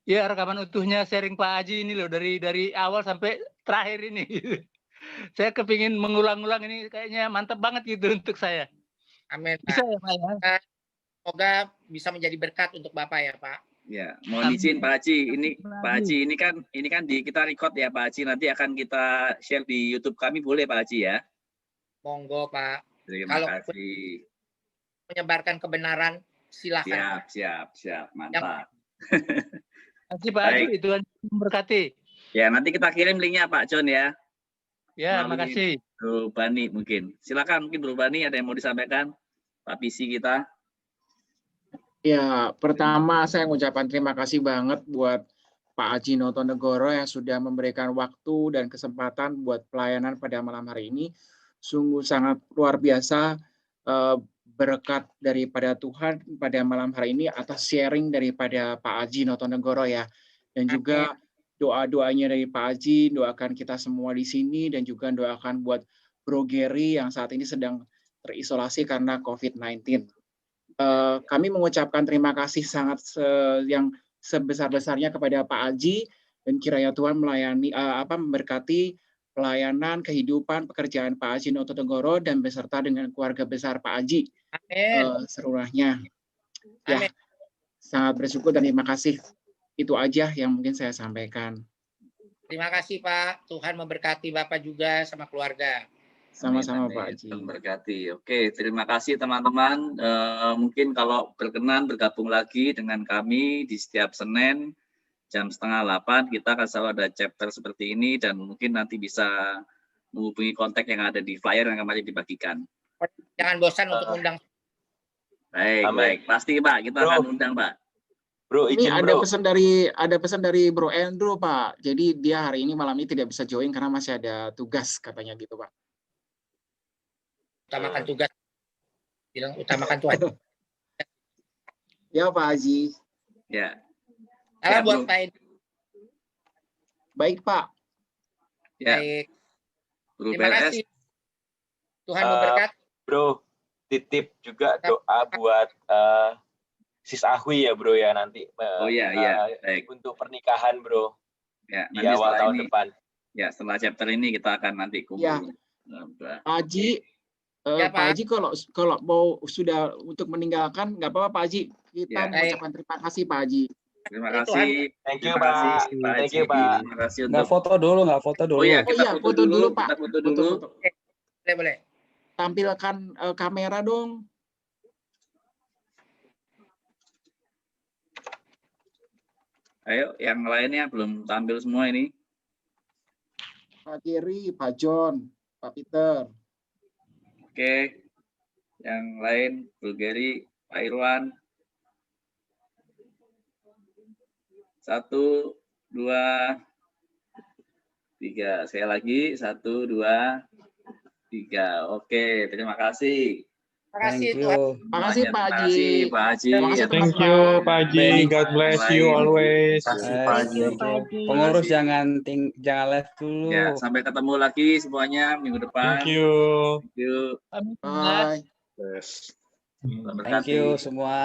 Ya, rekaman utuhnya sharing Pak Haji ini loh dari awal sampai terakhir ini. Saya kepingin mengulang-ulang ini, kayaknya mantap banget gitu untuk saya. Amin, Bisa Pak. ya Pak ya? Semoga bisa menjadi berkat untuk Bapak ya, Pak. Ya, mohon izin Pak Haji. Pak Haji ini kan kita record ya Pak Haji. Nanti akan kita share di YouTube kami, boleh Pak Haji ya? Monggo Pak. Terima Kalau kasih. menyebarkan kebenaran silakan. Siap. Mantap. Terima kasih Pak Haji, Baik. Tuhan memberkati. Ya, nanti kita kirim linknya Pak John ya. Ya, Melalui makasih. Bro Bani mungkin. Silakan mungkin Bro Bani ada yang mau disampaikan? Pak PC kita. Ya, pertama saya mengucapkan terima kasih banget buat Pak Haji Notonegoro yang sudah memberikan waktu dan kesempatan buat pelayanan pada malam hari ini. Sungguh sangat luar biasa berkat daripada Tuhan pada malam hari ini atas sharing daripada Pak Haji Notonegoro ya. Dan juga doa-doanya dari Pak Haji, doakan kita semua di sini dan juga doakan buat Bro Gary yang saat ini sedang terisolasi karena COVID-19. Kami mengucapkan terima kasih sangat yang sebesar-besarnya kepada Pak Haji dan kiranya Tuhan memberkati pelayanan, kehidupan, pekerjaan Pak Haji Notonegoro dan beserta dengan keluarga besar Pak Haji seluruhnya. Ya, sangat bersyukur dan terima kasih. Itu aja yang mungkin saya sampaikan. Terima kasih Pak. Tuhan memberkati Bapak juga sama keluarga. Sama-sama Pak Haji. Berkati. Oke, terima kasih teman-teman. Mungkin kalau berkenan bergabung lagi dengan kami di setiap Senin jam 7:30 kita akan selalu ada chapter seperti ini dan mungkin nanti bisa menghubungi kontak yang ada di flyer yang kemarin dibagikan. Jangan bosan untuk undang. Baik. Pasti Pak, kita akan undang Pak. Bro, Ini izin ada bro. pesan dari Bro Andrew Pak. Jadi dia hari ini malam ini tidak bisa join karena masih ada tugas katanya gitu Pak. Utamakan tugas. Bilang utamakan Tuhan. Ya Pak Haji. Ya. Salam buat Pak Edi. Baik Pak. Ya. Baik. Bro Terima PLS. kasih. Tuhan memberkati. Bro, titip juga doa buat Sis Ahwi ya bro ya nanti. Oh iya. Baik. Untuk pernikahan bro. Ya, Di nanti awal setelah tahun ini, depan. ya setelah chapter ini kita akan nanti kumpul. Ya. Pak Haji, Ya, Pak Haji kalau mau sudah untuk meninggalkan nggak apa-apa Pak Haji. Kita Ya. mengucapkan terima kasih Pak Haji. Terima kasih. Thank you Terima kasih, Pak. Pak Thank Haji. you Pak. Terima kasih Nggak untuk. foto dulu. Oh iya, kita Oh iya, foto dulu Pak. Kita foto dulu. Foto. Boleh. Tampilkan kamera dong. Ayo, yang lainnya belum tampil semua ini. Pak Gary, Pak John, Pak Peter. Oke. Yang lain, Bro Gary, Pak Irwan. 1, 2, 3. Sekali lagi, 1, 2, 3. Oke, terima kasih. Terima kasih Thank Tuhan. you. Terima kasih Pak Terima Haji. kasih, Pak Haji. Terima kasih, Atas Thank you, Pak Haji. God bless you always. Thank you. Pengurus jangan live dulu. Ya, sampai ketemu lagi semuanya minggu depan. Thank you. Thank you. Bye. Yes. Selamat Thank berkati. you semua.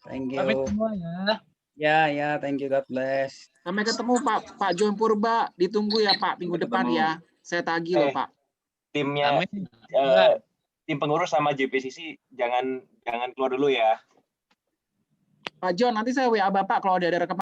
Thank Pamit you. semua ya. Ya, thank you. God bless. Sampai ketemu Pak John Purba. Ditunggu ya Pak minggu Sampai depan ketemu. ya. Saya tagih loh Pak. Timnya Amin. tim pengurus sama JPCC jangan keluar dulu ya. Pak John, nanti saya WA Bapak kalau ada rekaman.